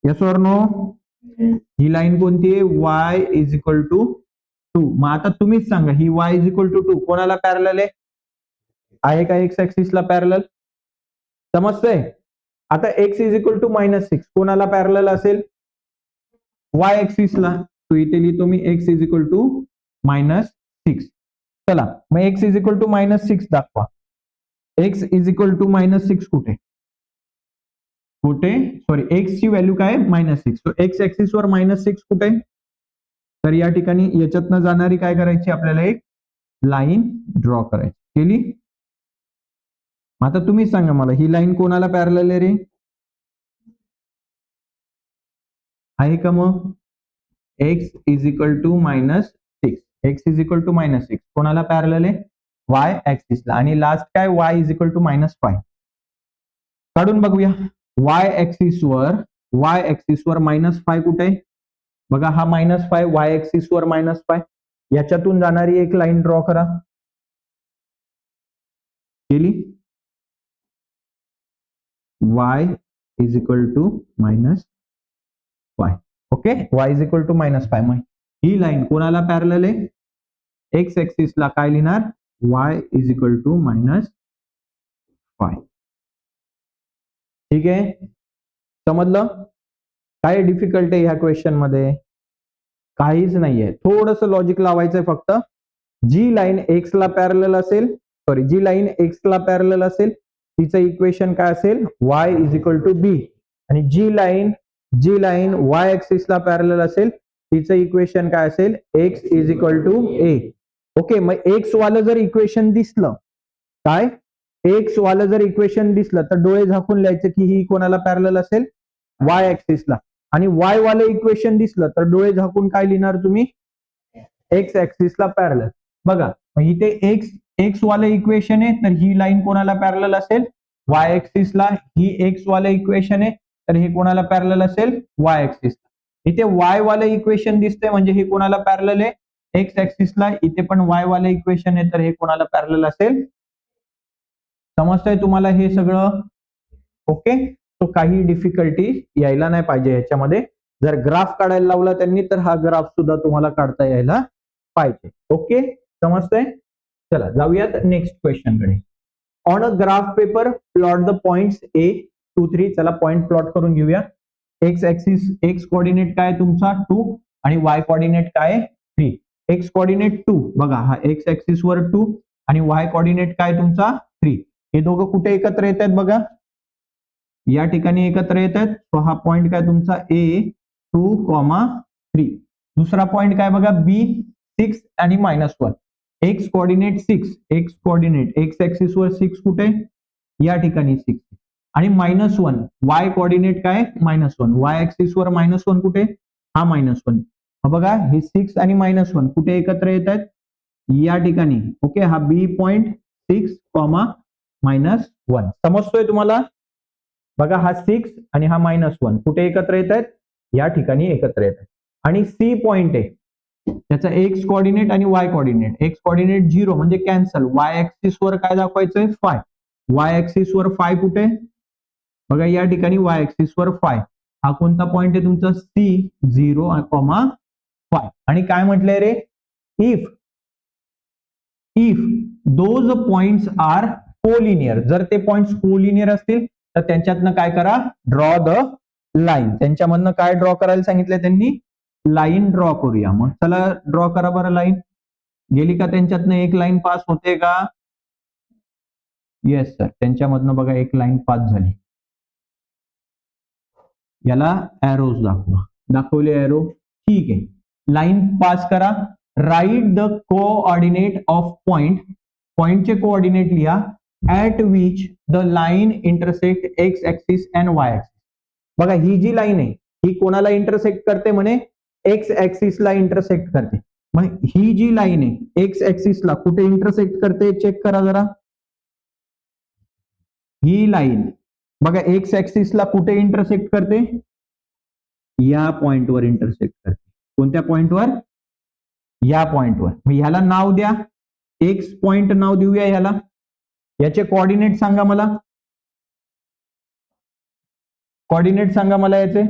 Yes or no? ही लाईन कोणती आहे? y is equal to 2. मग आता तुम्हीच सांगा, ही y इज इक्वल टू 2 कोणाला पॅरलल आहे? आहे का एक्स ऍक्सिसला पॅरलल? समजतंय? आता x इज इक्वल टू -6 कोणाला पॅरलल असेल? वाय ऍक्सिसला. तो इथे लिहितो मी x इज इक्वल टू -6. चला मग x इज इक्वल टू -6 दाखवा. x इज इक्वल टू -6 कुठे? कुठे? सॉरी, x ची व्हॅल्यू काय? -6. सो एक्स ऍक्सिस वर -6 कुठे? तर या ठिकाणी याच्यातनं जाणारी काय करायची आपल्याला? एक लाईन ड्रॉ करायची. केली? आता तुम्ही सांगा मला, ही लाईन कोणाला पॅरलल आहे रे? आहे का मग? X is equal to -6. X is equal to -6 कोणाला पॅरलल आहे? वाय ऍक्सिसला. आणि लास्ट काय? y is equal to -5. काढून बघूया. वाय ऍक्सिस वर -5 कुठे आहे बघा, हा -5 वाय ऍक्सिस वर -5, याच्यातून जाणारी एक लाईन ड्रॉ करा. केली. y is equal to -5. Okay, y is equal to -5. मग ही लाईन कोणाला पॅरलल आहे? एक्स ऍक्सिसला. काय लिहिणार? y is equal to -5. ठीक आहे, समजलं? काय डिफिकल्ट आहे ह्या क्वेश्चन मध्ये? काहीच नाहीये. थोडस लॉजिक लावायचंय फक्त. जी लाईन एक्स ला पॅरलल असेल, जी लाईन एक्स ला पॅरलल असेल तिचं इक्वेशन काय असेल? y इज इक्वल टू बी. आणि जी लाईन वाय ऍक्सिसला पॅरलल असेल तिचं इक्वेशन काय असेल? x is equal to A. Okay, मग एक्स वालं जर इक्वेशन दिसलं, काय एक्स वालं जर इक्वेशन दिसलं तर डोळे झाकून लिहायचं की ही कोणाला पॅरलल असेल? वाय ऍक्सिसला. आणि वाय वालं इक्वेशन दिसलं तर डोळे झाकून काय लिहिणार तुम्ही? एक्स ऍक्सिसला पॅरलल. बघा, इथे एक्स वालं इक्वेशन आहे तर ही लाईन कोणाला पॅरलल असेल? वाय ऍक्सिसला. ही एक्स वालं इक्वेशन आहे तर हे कोणाला पॅरलल असेल? वाय ऍक्सिसला. इथे वाय वालं इक्वेशन दिसतंय म्हणजे हे कोणाला पॅरलल आहे? एक्स ऍक्सिसला. इथे पण वाय वालं इक्वेशन आहे तर हे कोणाला पॅरलल असेल? समजतंय तुम्हाला हे सगळं? ओके, तो काही डिफिकल्टी यायला नाही पाहिजे याच्यामध्ये. जर ग्राफ काढायला लावला त्यांनी तर हा ग्राफ सुद्धा तुम्हाला काढता यायला पाहिजे. ओके, समजतंय? चला जाऊयात नेक्स्ट क्वेश्चन कडे. On a graph paper plot the points A, 2, 3. चला पॉइंट प्लॉट करून घेऊया. एक्स ऍक्सिस, एक्स कोऑर्डिनेट काय तुमचा 2 आणि वाय कोऑर्डिनेट काय 3. एक्स कोऑर्डिनेट 2 बघा, हा एक्स ऍक्सिस वर 2 आणि वाय कोऑर्डिनेट काय तुमचा 3. हे दोघं कुठे एकत्र येत आहेत बघा, या ठिकाणी एकत्र येत आहेत. तो हा पॉइंट काय तुमचा A 2,3. दुसरा पॉइंट काय बघा B 6 आणि -1. X coordinate 6, x coordinate x axis वर 6 कुठे? या ठिकाणी 6 आणि -1 वाय कोऑर्डिनेट काय? -1 वाय ऍक्सिस वर -1 कुठे? हा -1. बघा हे 6 आणि -1 कुठे एकत्र येत आहेत? या ठिकाणी. ओके, हा B पॉइंट 6, -1. समजतोय तुम्हाला? बघा हा 6 आणि हा -1 कुठे एकत्र येत आहेत? या ठिकाणी एकत्र येत आहेत. आणि सी पॉइंट आहे त्याचा एक्स कोऑर्डिनेट आणि वाय कोऑर्डिनेट. एक्स कोऑर्डिनेट 0 म्हणजे कॅन्सल. वाय ऍक्सिस वर काय दाखवायचंय? 5. वाय ऍक्सिस वर 5 कुठे? बघा या ठिकाणी वाय ऍक्सिस वर 5. हा कोणता पॉइंट आहे तुमचा? C 0, 5. आणि काय म्हटलंय रे? If those points are collinear. जर ते पॉइंट्स कोलिनियर असतील तर त्यांच्यातनं काय करा? Draw the line. त्यांच्यामधनं काय ड्रॉ करायला सांगितलंय त्यांनी? लाईन ड्रॉ करूया. मग चला ड्रॉ करा बरं लाईन. गेली का त्यांच्यातनं एक लाईन पास होते का? येस सर, त्यांच्यामधनं बघा एक लाईन पास झाली. याला एरोज दाखवले एरो. ठीक आहे, लाईन पास करा. Write the coordinate of point. पॉइंटचे कोऑर्डिनेट लिहा. At which the line intersect X axis and Y axis. बघा ही जी लाईन आहे ही कोणाला इंटरसेक्ट करते म्हणे? एक्स ऍक्सिसला इंटरसेक्ट करते. मग ही जी लाईन आहे एक्स ऍक्सिसला कुठे इंटरसेक्ट करते? चेक करा जरा. ही लाईन बघा एक्स ऍक्सिसला कुठे इंटरसेक्ट करते? या पॉइंटवर इंटरसेक्ट करते. कोणत्या पॉइंटवर? या पॉइंटवर. मग ह्याला नाव द्या. एक्स पॉइंट नाव देऊया ह्याला. याचे कोऑर्डिनेट सांगा मला. कोऑर्डिनेट सांगा मला याचे.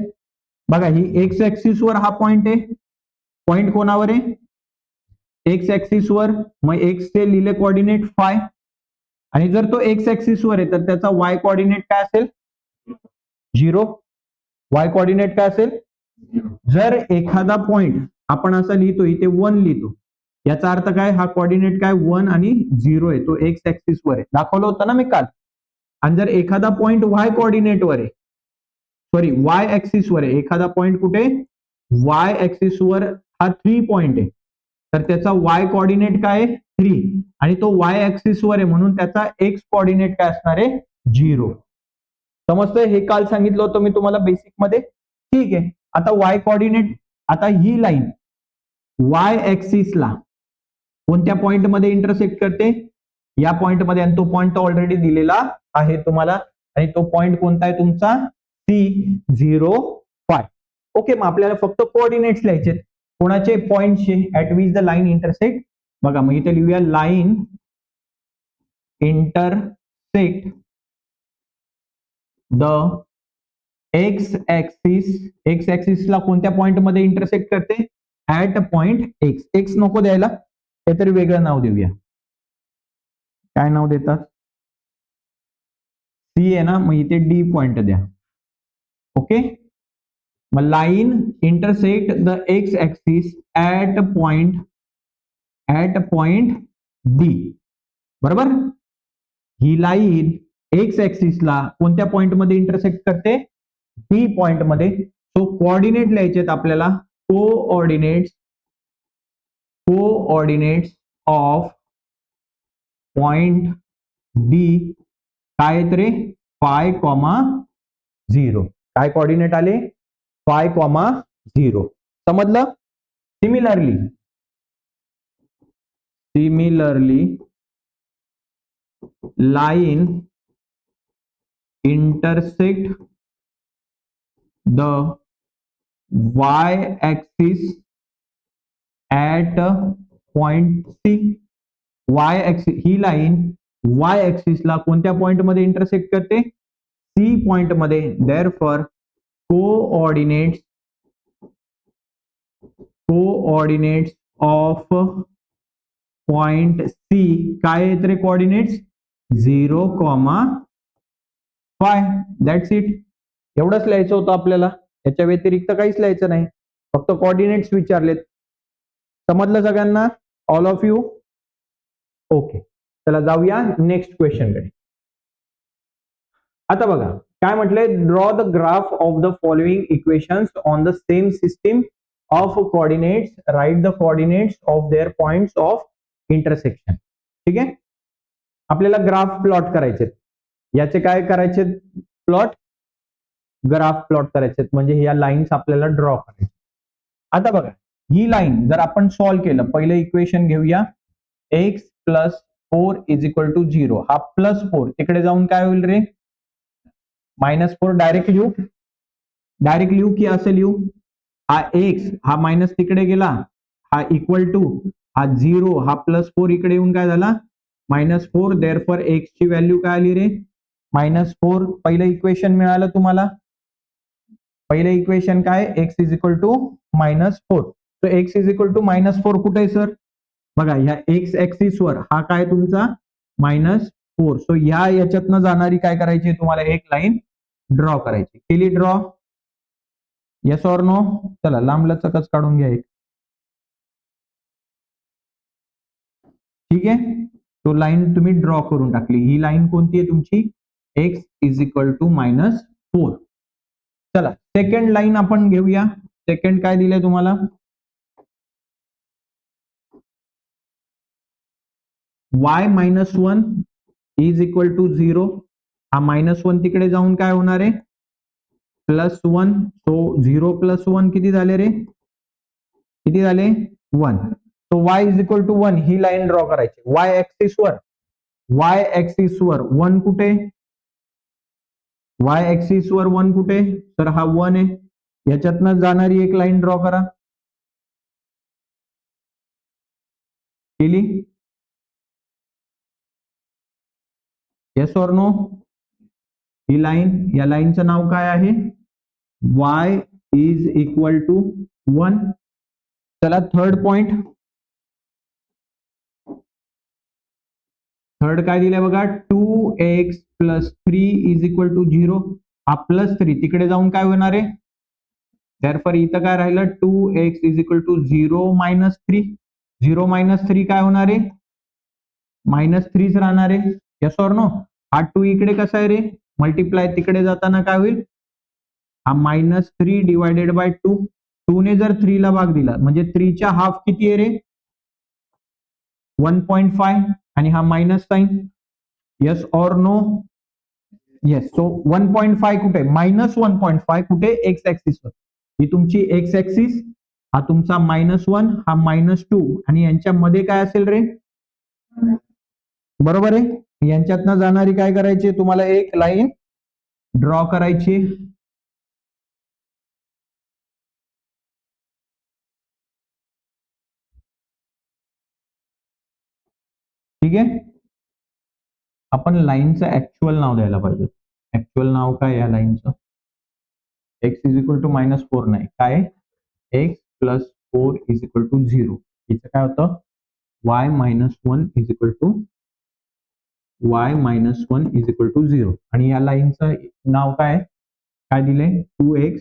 बघा ही एक्स ऍक्सिस वर हा पॉइंट आहे. पॉइंट कोणावर आहे? एक्स ऍक्सिस वर. मग एक्स चे लिहिले कोऑर्डिनेट 5. आणि जर तो एक्स ऍक्सिस वर आहे तर त्याचा वाय कोऑर्डिनेट काय असेल? 0. वाय कोऑर्डिनेट काय असेल? जर एखादा पॉइंट आपण असा लिहितो इथे 1 लिहितो, याचा अर्थ काय? हा कोऑर्डिनेट काय 1 आणि 0 आहे, तो एक्स ऍक्सिस वर आहे. दाखवलं होतं ना मी काल. आणि जर एखादा पॉइंट वाय कोऑर्डिनेट वर आहे, सॉरी वाय ऍक्सिस वर आहे, एखादा पॉइंट कुठे? वाय ऍक्सिस वर हा 3 पॉइंट आहे तर त्याचा वाय कोऑर्डिनेट काय आहे? 3. आणि तो वाय ऍक्सिस वर आहे म्हणून त्याचा एक्स कोऑर्डिनेट काय असणार आहे? 0. समजतंय? हे काल सांगितलं होतं मी तुम्हाला बेसिक मध्ये. ठीक आहे, आता वाय कोऑर्डिनेट. आता ही लाईन वाय ऍक्सिसला कोणत्या पॉइंट मध्ये इंटरसेक्ट करते? या पॉइंट मध्ये. आणि तो पॉइंट ऑलरेडी दिलेला आहे तुम्हाला. आणि तो पॉइंट कोणता आहे तुमचा? C05. ओके, मग आपल्याला फक्त कोऑर्डिनेट्स लिहायचे, कोणाचे, पॉइंटचे, at which the line intersect. बघा मग इथे लिहूया लाईन इंटरसेक्ट द एक्स ऍक्सिसला कोणत्या पॉइंट मध्ये इंटरसेक्ट करते, ऍट पॉइंट एक्स. एक्स नको द्यायला, काहीतरी वेगळं नाव देऊया. काय नाव देतात, सी आहे ना, मग इथे डी पॉइंट द्या. ओके, मग line intersect the X axis at point D. बरोबर, ही लाईन एक्स ऍक्सिसला कोणत्या पॉइंट मध्ये इंटरसेक्ट करते, डी पॉइंट मध्ये. सो कोऑर्डिनेट लिहायचे आपल्याला, कोऑर्डिनेट्स ऑफ पॉइंट डी काय आहेत रे, फाय कॉमा 0. काय कोऑर्डिनेट आले, फाय कॉमा 0. समजलं. Similarly line intersect the y axis at point C. y axis, he line y axis ला कोणत्या पॉइंट मध्ये इंटरसेक्ट करते, C पॉइंट मध्ये. Therefore coordinates of point C काय आहेत रे, कोऑर्डिनेट्स 0,5. That's it. एवढंच लिहायचं होतं आपल्याला, याच्या व्यतिरिक्त काहीच लिहायचं नाही, फक्त कोऑर्डिनेट्स विचारलेत. समजलं सगळ्यांना, ऑल ऑफ यू. ओके, चला जाऊया नेक्स्ट क्वेश्चन कडे. आता बघा काय म्हटलंय, draw the graph of the following equations on the same system of coordinates, right the coordinates of there points of intersection. ठीक आहे, आपल्याला ग्राफ प्लॉट करायचे, याचे काय करायचे, ग्राफ प्लॉट करायचे, म्हणजे ह्या लाईन्स आपल्याला ड्रॉ करायचे. आता बघा ही लाईन जर आपण सॉल्व्ह केलं, पहिलं इक्वेशन घेऊया, x + 4 = 0. हा +4 तिकडे जाऊन काय होईल रे, -4. डायरेक्ट लिहू की असं लिहू, हा x हा मायनस तिकडे गेला, हा इक्वल टू हा 0, हा +4 इकडे येऊन काय झाला, -4. देअरफॉर x ची व्हॅल्यू काय आली रे, -4. पहिलं इक्वेशन मिळालं तुम्हाला. पहिलं इक्वेशन काय, x = -4. तर x = -4 कुठे आहे सर, बघा ह्या एक्स ऍक्सिस वर हा काय तुमचा -4. सो ह्या याच्यातनं जाणारी काय करायची, तुम्हाला एक लाईन ड्रॉ करायची. केली ड्रॉ, येस ऑर नो. चला लांब लचकच काढून घ्या एक. ठीक आहे, तो लाईन तुम्ही ड्रॉ करून टाकली. ही लाईन कोणती आहे तुमची, x = -4. चला सेकंड लाईन आपण घेऊया. सेकंड काय दिलंय तुम्हाला, y -1 = 0. हा -1 तिकडे जाऊन काय होणार आहे, +1. सो 0 + 1 किती झाले रे, किती झाले, 1. सो y = 1 ही लाईन ड्रॉ करायची. y ऍक्सिस वर 1 कुठे, y ऍक्सिस वर 1 कुठे, तर हा 1 आहे. याच्यातनं जाणारी एक लाईन ड्रॉ करा. केली, येस ऑर नो. ही लाईन, या लाईनचं नाव काय आहे, y = 1. चला थर्ड पॉइंट, थर्ड काय दिलंय बघा, 2x + 3 = 0. हा +3 तिकडे जाऊन काय होणार आहे, देअरफॉर इथं काय राहिलं, 2x = 0 - 3. 0 - 3 काय होणार आहे, -3च राहणार आहे. Yes or no. हा 2 इकडे कसा आहे रे, मल्टिप्लाय तिकडे जाताना काय होईल, हा -3 / 2. 2 ने जर 3 ला भाग दिला म्हणजे 3 च्या हाफ किती आहे रे, 1.5. आणि हा minus sign, yes or no. Yes, so 1.5 कुठे, -1.5 कुठे, एक्स ऍक्सिस वर. ही तुमची एक्स ऍक्सिस, हा तुमचा -1, हा -2, आणि यांच्यामध्ये काय असेल रे, बरोबर आहे. यांच्यातनं जाणारी काय करायची, तुम्हाला एक लाईन ड्रॉ करायची. ठीक आहे. आपण लाईनचं ऍक्च्युअल नाव द्यायला पाहिजे. ऍक्च्युअल नाव काय या लाईनचं? एक्स इज इक्वल टू -4 नाही, काय x plus 4 is equal to 0. इथं काय होतं? y-1 is equal to y-1 is equal to 0. आणि या लाईनचं नाव काय काय दिले? 2x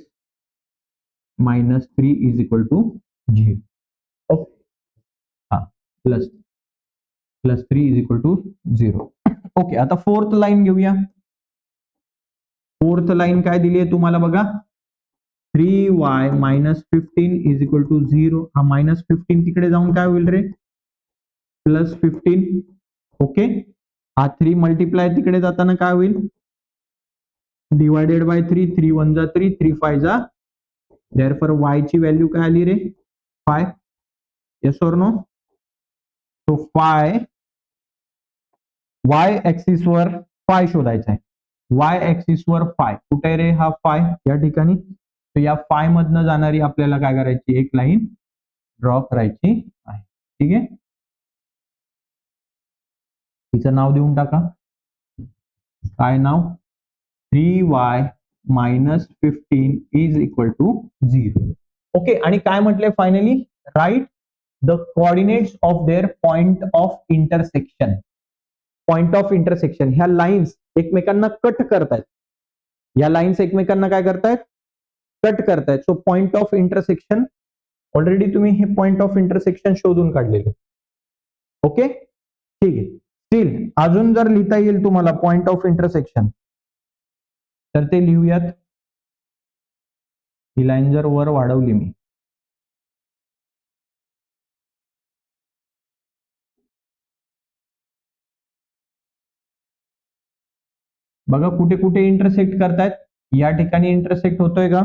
-3 is equal to 0. Okay, हा plus 3 is equal to 0. Okay, आता फोर्थ लाईन घेऊया. फोर्थ लाईन काय दिली आहे तुम्हाला बघा? 3y -15 is equal to 0. हा -15 तिकडे जाऊन काय होईल रे? +15. ओके, हा 3 मल्टिप्लाय तिकडे जाताना काय होईल? Divided by 3. 3 1 जा 3, 3 5 जा. देअरफॉर y ची व्हॅल्यू काय आली रे? 5. Yes or no? तो y ऍक्सिस वर 5 शोधायचा आहे. y ऍक्सिस वर 5 कुठे रे? हा 5 या ठिकाणी. तर या 5 मधनं जाणारी आपल्याला काय करायची? एक लाईन ड्रॉ करायची आहे. ठीक आहे, तिचं नाव देऊन टाका. काय नाव? 3y -15 is equal to 0. Okay, आणि काय म्हटले finally? Write the coordinates of their point of intersection. Point of intersection ह्या लाईन्स एकमेकांना कट करतायत. या लाईन्स एकमेकांना काय करतायत? कट करतायत. So point of intersection, already तुम्ही हे पॉइंट ऑफ इंटरसेक्शन शोधून काढलेले. ओके, ठीक आहे. स्टील अजून जर लिहिता येईल तुम्हाला पॉइंट ऑफ इंटरसेक्शन तर ते लिहूयात. ही लाईन जर वर वाढवली मी, बघा कुठे कुठे इंटरसेक्ट करतायत. या ठिकाणी इंटरसेक्ट होतोय का?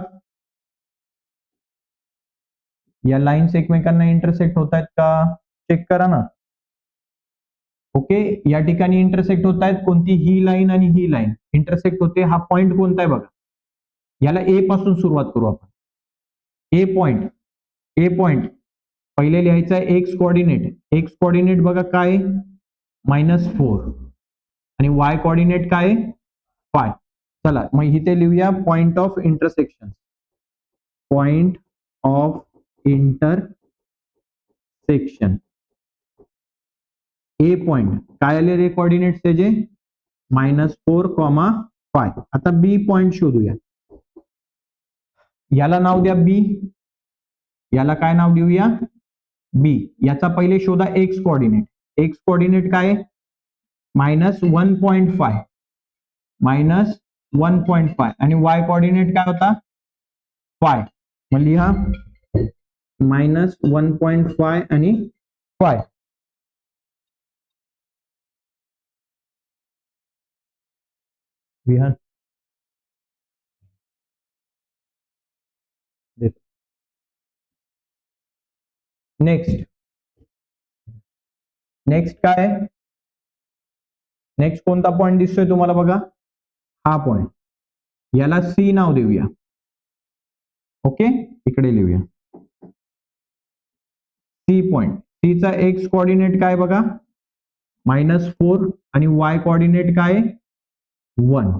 या लाईन्स एकमेकांना इंटरसेक्ट होत आहेत का? चेक करा ना. ओके, या ठिकाणी इंटरसेक्ट होत आहेत. कोणती? ही लाईन आणि ही लाईन इंटरसेक्ट होते. हा पॉइंट कोणता आहे बघा? याला ए पासून सुरुवात करू आपण. ए पॉइंट, ए पॉइंट पहिले लिहायचा आहे एक्स कोऑर्डिनेट. एक्स कोऑर्डिनेट बघा काय? -4. आणि वाय कोऑर्डिनेट काय? 5. चला मग इथे लिहूया point of intersection. Point of intersection. A point काय आले रे कोऑर्डिनेट त्याचे? -4, 5. आता बी पॉइंट शोधूया. याला नाव द्या बी. याला काय नाव देऊया? बी. याचा पहिले शोधा एक्स कोऑर्डिनेट. एक्स कोऑर्डिनेट काय? -1.5. -1.5 आणि वाय कोऑर्डिनेट काय होता? 5. मग लिहा -1.5 आणि 5. विहान नेक्स्ट. नेक्स्ट काय? नेक्स्ट कोणता पॉइंट दिसतोय तुम्हाला बघा? हा पॉइंट. याला सी नाव देऊया. ओके, इकडे लिहूया सी पॉइंट. सी चा एक्स कोऑर्डिनेट काय बघा? -4 आणि वाय कोऑर्डिनेट काय? 1.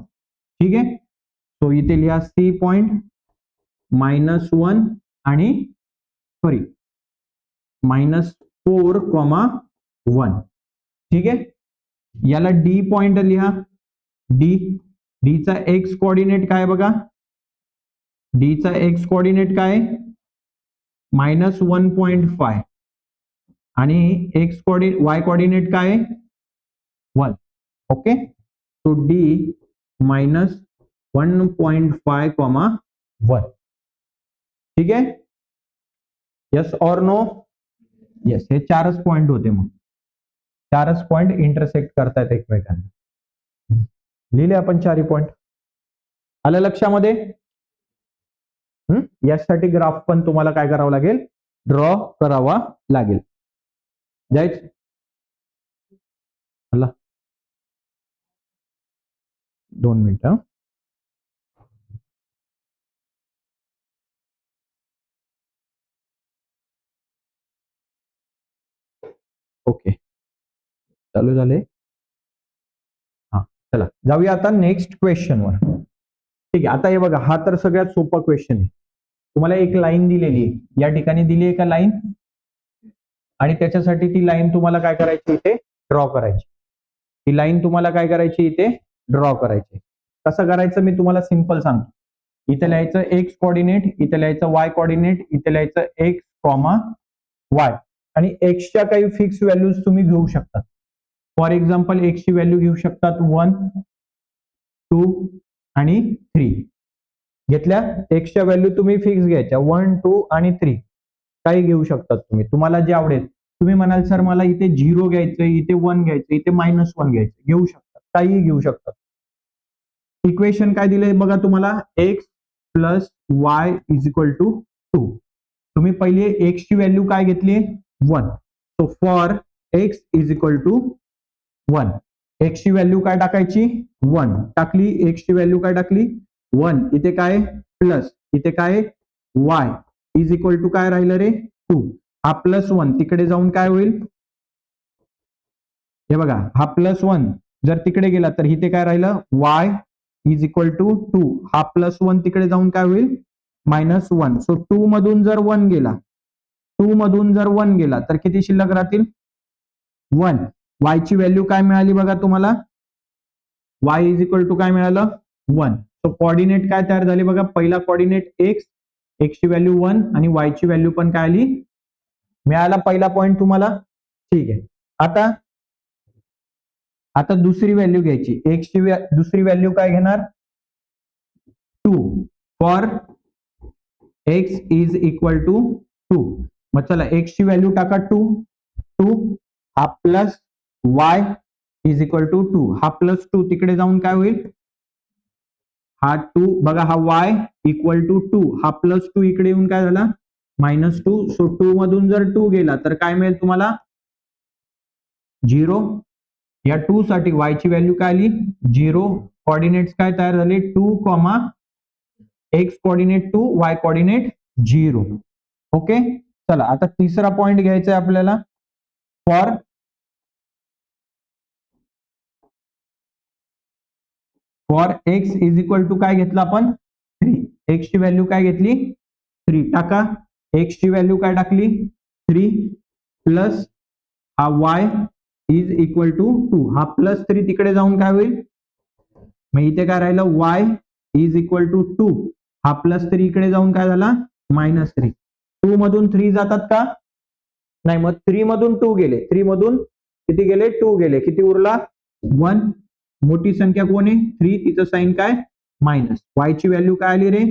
ठीक आहे, तो इथे लिहा सी पॉइंट -1 आणि सॉरी -4, 1. ठीक आहे, याला डी पॉइंट लिहा. डी. डी चा एक्स कोऑर्डिनेट काय बघा? डी चा एक्स कोऑर्डिनेट काय? -1.5 आणि एक्स कोऑर्डिनेट वाय कोऑर्डिनेट काय? 1. ओके, तो डी -1.5, 1. ठीक आहे, यस ऑर नो? येस. हे 4च पॉइंट होते. मग 4च पॉइंट इंटरसेक्ट करतायत एकमेकांना. लिहिले आपण 4ही पॉइंट. आलं लक्षामध्ये? यासाठी ग्राफ पण तुम्हाला काय करावं लागेल? ड्रॉ करावा लागेल. जायच 2 मिनिटं. ओके. चालू झाले. हा, चला जाऊया आता नेक्स्ट क्वेश्चनवर. ठीक आहे, आता हे बघा, हा तर सगळ्यात सोपा क्वेश्चन आहे. तुम्हाला एक लाईन दिलेली आहे, या ठिकाणी दिली आहे का लाईन, आणि त्याच्यासाठी ती लाईन तुम्हाला काय करायची, इथे ड्रॉ करायची. ती लाईन तुम्हाला काय करायची, इथे ड्रॉ करायची. कसं करायचं मी तुम्हाला सिंपल सांगतो. इथे लिहायचं एक्स कोऑर्डिनेट, इथे लिहायचं वाय कोऑर्डिनेट, इथे लिहायचं एक्स कॉमा वाय, आणि एक्सच्या काही फिक्स व्हॅल्यूज तुम्ही घेऊ शकता. फॉर एक्झाम्पल एक्सची व्हॅल्यू घेऊ शकतात 1, 2 आणि 3. घेतल्या, एक्सच्या व्हॅल्यू तुम्ही फिक्स घ्यायच्या 1, 2 आणि 3. काही घेऊ शकतात तुम्ही, तुम्हाला जे आवडेल. तुम्ही म्हणाल सर मला इथे 0 घ्यायचंय, इथे 1 घ्यायचं, इथे -1 घ्यायचं, घेऊ शकतात, काहीही घेऊ शकतात. इक्वेशन काय दिलंय बघा तुम्हाला, x plus y is equal to 2. तुम्ही पहिले एक्स ची व्हॅल्यू काय घेतली, 1. So for x is equal to 1. X ची व्हॅल्यू काय टाकायची, 1 टाकली. एक्स ची व्हॅल्यू काय टाकली, 1. इथे काय प्लस, इथे काय वाय इज इक्वल टू काय राहिलं रे, 2. हा +1 तिकडे जाऊन काय होईल, हे बघा, हा +1 जर तिकडे गेला तर इथे काय राहिलं, वाय इज इक्वल टू 2. हा +1 तिकडे जाऊन काय होईल, -1. सो 2 मधून जर 1 गेला, 2 मधून जर 1 गेला तर किती शिल्लक राहतील, 1. वाय ची व्हॅल्यू काय मिळाली बघा तुम्हाला, वाय इज इक्वल टू काय मिळालं, 1. सो कोऑर्डिनेट काय तयार झाले बघा, पहिला कोऑर्डिनेट एक्स, एक्स ची व्हॅल्यू 1 आणि वाय ची व्हॅल्यू पण काय आली, मिळाला पहिला पॉईंट तुम्हाला. ठीक आहे, आता दुसरी व्हॅल्यू घ्यायची, एक्स ची दुसरी व्हॅल्यू काय घेणार, 2. For x is equal to 2. मग चला एक्स ची व्हॅल्यू टाका 2 हा plus y is equal to 2. हा +2 तिकडे जाऊन काय होईल, हा 2 बघा, हा वाय इक्वल टू 2, हा +2 इकडे येऊन काय झाला, -2. सो 2 मधून जर 2 गेला तर काय मिळेल तुम्हाला, 0. या 2 साठी y ची व्हॅल्यू काय आली, 0. कोऑर्डिनेट्स काय तयार झाले, 2, x coordinate 2, y coordinate 0. Okay, चला आता तिसरा पॉइंट घ्यायचा आहे आपल्याला. For x is equal to काय घेतलं आपण, 3. एक्स ची व्हॅल्यू काय घेतली, 3 टाका. एक्स ची व्हॅल्यू काय टाकली, 3 प्लस हा वाय इज इक्वल टू 2. हा +3 तिकडे जाऊन काय होईल, मग इथे काय राहिलं, वाय इज इक्वल टू 2. हा +3 इकडे जाऊन काय झाला, -3. 2 मधून 3 जातात का, नाही. मग 3 मधून 2 गेले, 3 मधून किती गेले, 2 गेले, किती उरला, 1. मोठी संख्या कोण आहे, 3. तिचं साइन काय, मायनस. वाय ची व्हॅल्यू काय आली रे,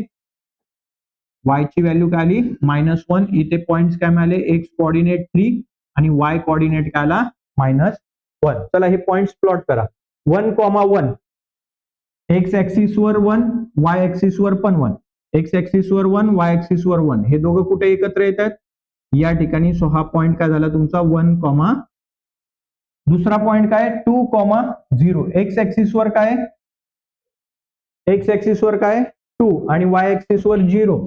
वाय ची व्हॅल्यू काय आली, -1. इथे पॉइंट्स काय मिळाले, एक्स कोऑर्डिनेट 3 आणि वाय कोऑर्डिनेट काय आला, -1. चला हे पॉइंट्स प्लॉट करा. 1,1 एक्स ऍक्सिस वर 1, वाय ऍक्सिस वर पण 1. एक्स ऍक्सिस वर 1, वाय ऍक्सिस वर 1. हे दोघं कुठे एकत्र येतात, या ठिकाणी. सो हा पॉइंट काय झाला तुमचा 1, दुसरा पॉइंट काय 2,0. एक्स ऍक्सिस वर काय, एक्स ऍक्सिस वर काय 2 आणि वाय ऍक्सिस वर 0.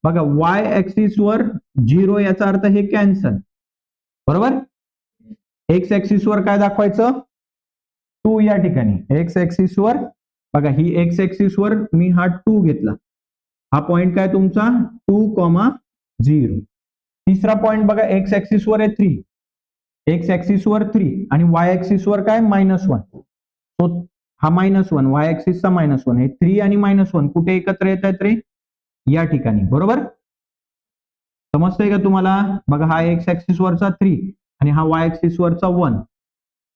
बघा, वाय ऍक्सिस वर 0 याचा अर्थ हे कॅन्सल, बरोबर. एक्स ऍक्सिस वर काय दाखवायचं, 2 या ठिकाणी. एक्स ऍक्सिस वर बघा, ही एक्स ऍक्सिस वर मी हा 2 घेतला. हा पॉइंट काय तुमचा 2,0. तिसरा पॉइंट बघा, एक्स ऍक्सिस वर आहे 3. एक्स ऍक्सिस वर 3 आणि वाय ऍक्सिस वर काय -1. तो हा -1, वाय ऍक्सिसचा -1. हे 3 आणि -1 कुठे एकत्र येत आहेत रे, या ठिकाणी, बरोबर. समजतंय का तुम्हाला, बघा, हा एक्स ऍक्सिस वरचा 3 आणि हा वाय ऍक्सिस वरचा 1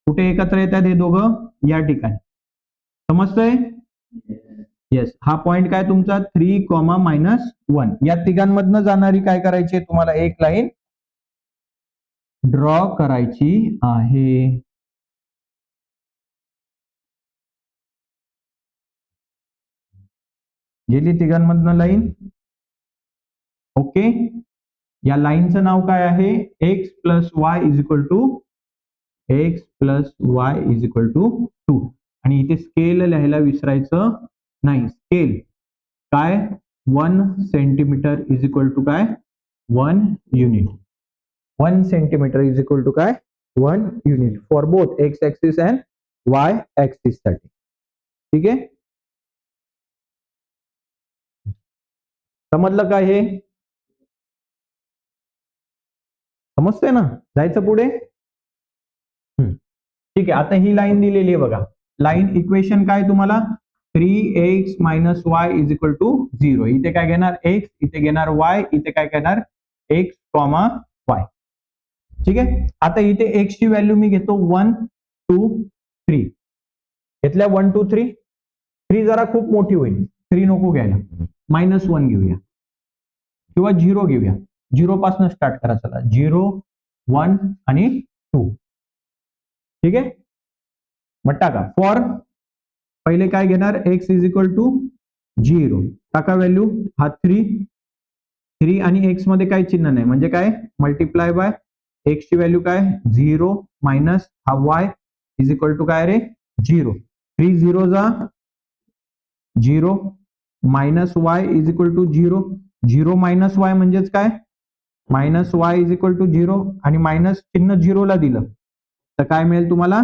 कुठे एकत्र येतात, हे दोघं या ठिकाणी. समजतंय, येस. हा पॉइंट काय तुमचा 3, -1. या तिघांमधनं जाणारी काय करायची, तुम्हाला एक लाईन ड्रॉ करायची आहे. गेली तिघांमधनं लाईन, ओके. या लाईनचं नाव काय आहे, x plus y is equal to, x plus y is equal to 2. आणि इथे स्केल लिहायला विसरायचं नाही. स्केल काय, 1 सेंटीमीटर इज इक्वल टू काय, 1 unit. 1 centimetre is equal to काय, 1 unit for both x axis and Y axis साठी. ठीक आहे, समजलं का हे? समजतंय ना? जायचं पुढे. ठीक आहे, आता ही लाईन दिलेली आहे बघा. लाईन इक्वेशन काय तुम्हाला? 3x minus y is equal to 0. इथे काय घेणार? x, इथे घेणार y, इथे काय घेणार? x comma y. ठीक आहे, आता इथे x ची व्हॅल्यू मी घेतो 1 2 3. घेतल्या 1 2 3. 3 जरा खूप मोठी होईल, 3 नको घ्यायला, -1 घेऊया किंवा 0 घेऊया. 0 पासून स्टार्ट करा. चला 0 1 आणि 2. ठीक आहे, मग टाका. फॉर पहिले काय घेणार? x is equal to 0. टाका व्हॅल्यू. हा 3 आणि x मध्ये काही चिन्ह नाही म्हणजे काय? मल्टिप्लाय बाय x ची व्हॅल्यू काय? 0 मायनस हा y इज इक्वल टू काय रे? 0. 3 0 जा 0 minus y is equal to 0. 0 minus y म्हणजेच काय? Minus y is equal to 0 आणि मायनस चिन्ह 0 ला दिलं तर काय मिळेल तुम्हाला?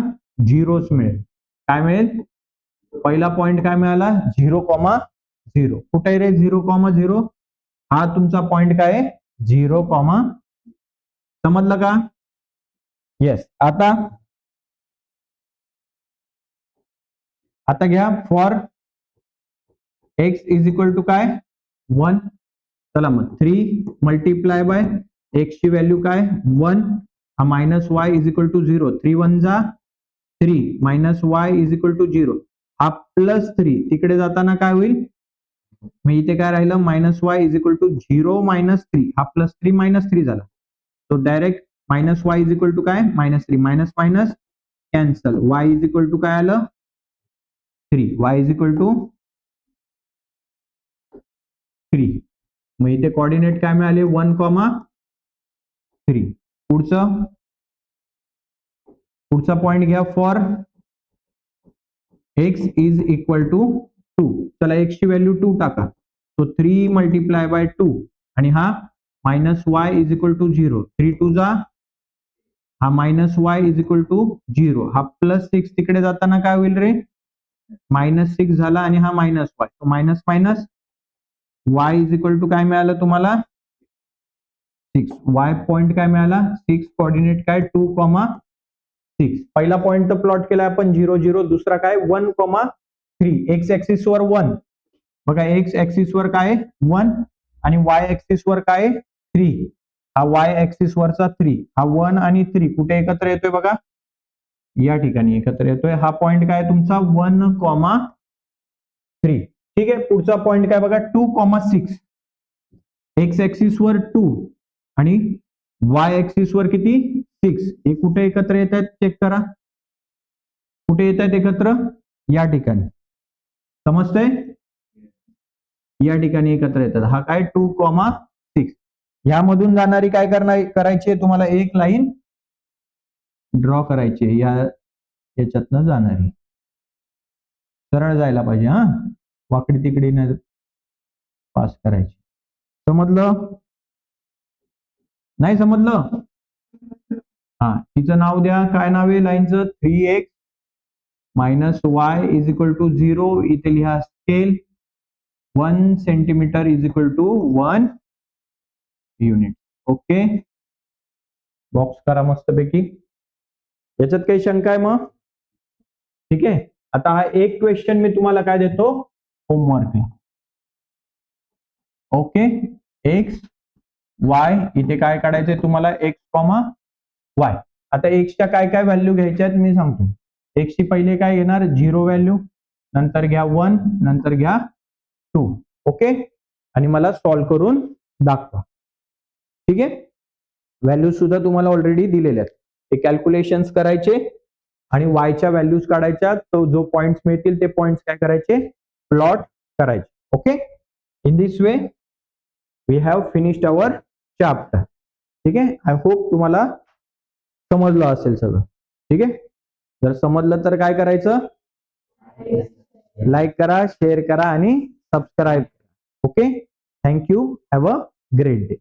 0च मिळेल. काय मिळेल? पहिला पॉइंट काय मिळाला? 0,0. कुठे रे 0,0? हा तुमचा पॉइंट काय आहे? 0, समजलं का? येस. आता घ्या for x is equal to काय? 1. चला मग 3 मल्टिप्लाय बाय x ची व्हॅल्यू काय? 1. हा minus y is equal to 0. 3 1 जा 3 minus y is equal to 0. हा प्लस 3 तिकडे जाताना काय होईल? मग इथे काय राहिलं? Minus y is equal to 0 minus 3. हा प्लस 3 मायनस 3 झाला. तो direct minus y is equal to काय? -3. Minus minus cancel. y is equal to काय आलं? 3. y is equal to 3. मग इथे कोऑर्डिनेट काय मिळाले? 1,3. पुढचा पॉइंट घ्या. For x is equal to 2. चला x ची व्हॅल्यू 2 टाका. तो 3 मल्टिप्लाय बाय 2 आणि हा minus y is equal to 0. 3 2 जा हा minus y is equal to 0. हा प्लस 6 तिकडे जाताना काय होईल रे? -6 झाला आणि हा minus y. Minus minus y is equal to काय मिळालं तुम्हाला? 6. y पॉइंट काय मिळाला? 6. कोऑर्डिनेट काय? 2,6. पहिला पॉइंट तर प्लॉट केला आपण 0 0. दुसरा काय? 1,3. एक्स ऍक्सिस वर 1 बघा. एक्स ऍक्सिस वर काय? 1 आणि वाय ऍक्सिस वर काय? 3. हा वाय ऍक्सिस वरचा 3. हा 1 आणि 3 कुठे एकत्र येतोय बघा? या ठिकाणी एकत्र येतोय. हा पॉइंट काय तुमचा? 1,3. ठीक आहे, पुढचा पॉइंट काय बघा? 2,6. एक्स ऍक्सिस वर 2 आणि वाय ऍक्सिस वर किती? 6. हे कुठे एकत्र येत आहेत? चेक करा. कुठे येत आहेत एकत्र? या ठिकाणी. समजतंय? या ठिकाणी एकत्र येतात. हा काय? 2,6. यामधून जाणारी काय करायची आहे तुम्हाला? एक लाईन ड्रॉ करायची आहे. याच्यातनं जाणारी सरळ जायला पाहिजे. हा, वाकडी तिकडी नाही पास करायची. समजलं? नाही समजलं? हा, तिचं नाव द्या. काय नाव आहे लाईनचं? 3x minus y is equal to 0. इथे लिहा scale. 1 centimetre is equal to 1 unit. Okay, box करा मस्तपैकी. याच्यात काही शंका आहे मग? ठीक आहे, आता हा एक क्वेश्चन मी तुम्हाला काय देतो? होमवर्क. ओके, एक्स वाय इथे काय काढायचंय तुम्हाला? X comma y. आता एक्सच्या काय काय व्हॅल्यू घ्यायच्या आहेत मी सांगतो. एक्सची पहिले काय घेणार? 0 व्हॅल्यू, नंतर घ्या 1, नंतर घ्या 2. ओके, आणि मला सॉल्व्ह करून दाखवा. ठीक आहे, व्हॅल्यू सुद्धा तुम्हाला ऑलरेडी दिलेल्या आहेत. ते कॅल्क्युलेशन्स करायचे आणि वायच्या व्हॅल्यूज काढायच्या. तो जो पॉइंट्स मिळतील ते पॉइंट्स काय करायचे? प्लॉट करायचे. Okay, in this way we have finished our chapter. ठीक आहे, आय होप तुम्हाला समजलं असेल सगळं. ठीक आहे, जर समजलं तर काय करायचं? लाईक करा, शेअर करा आणि subscribe. Okay, thank you. Have a great day.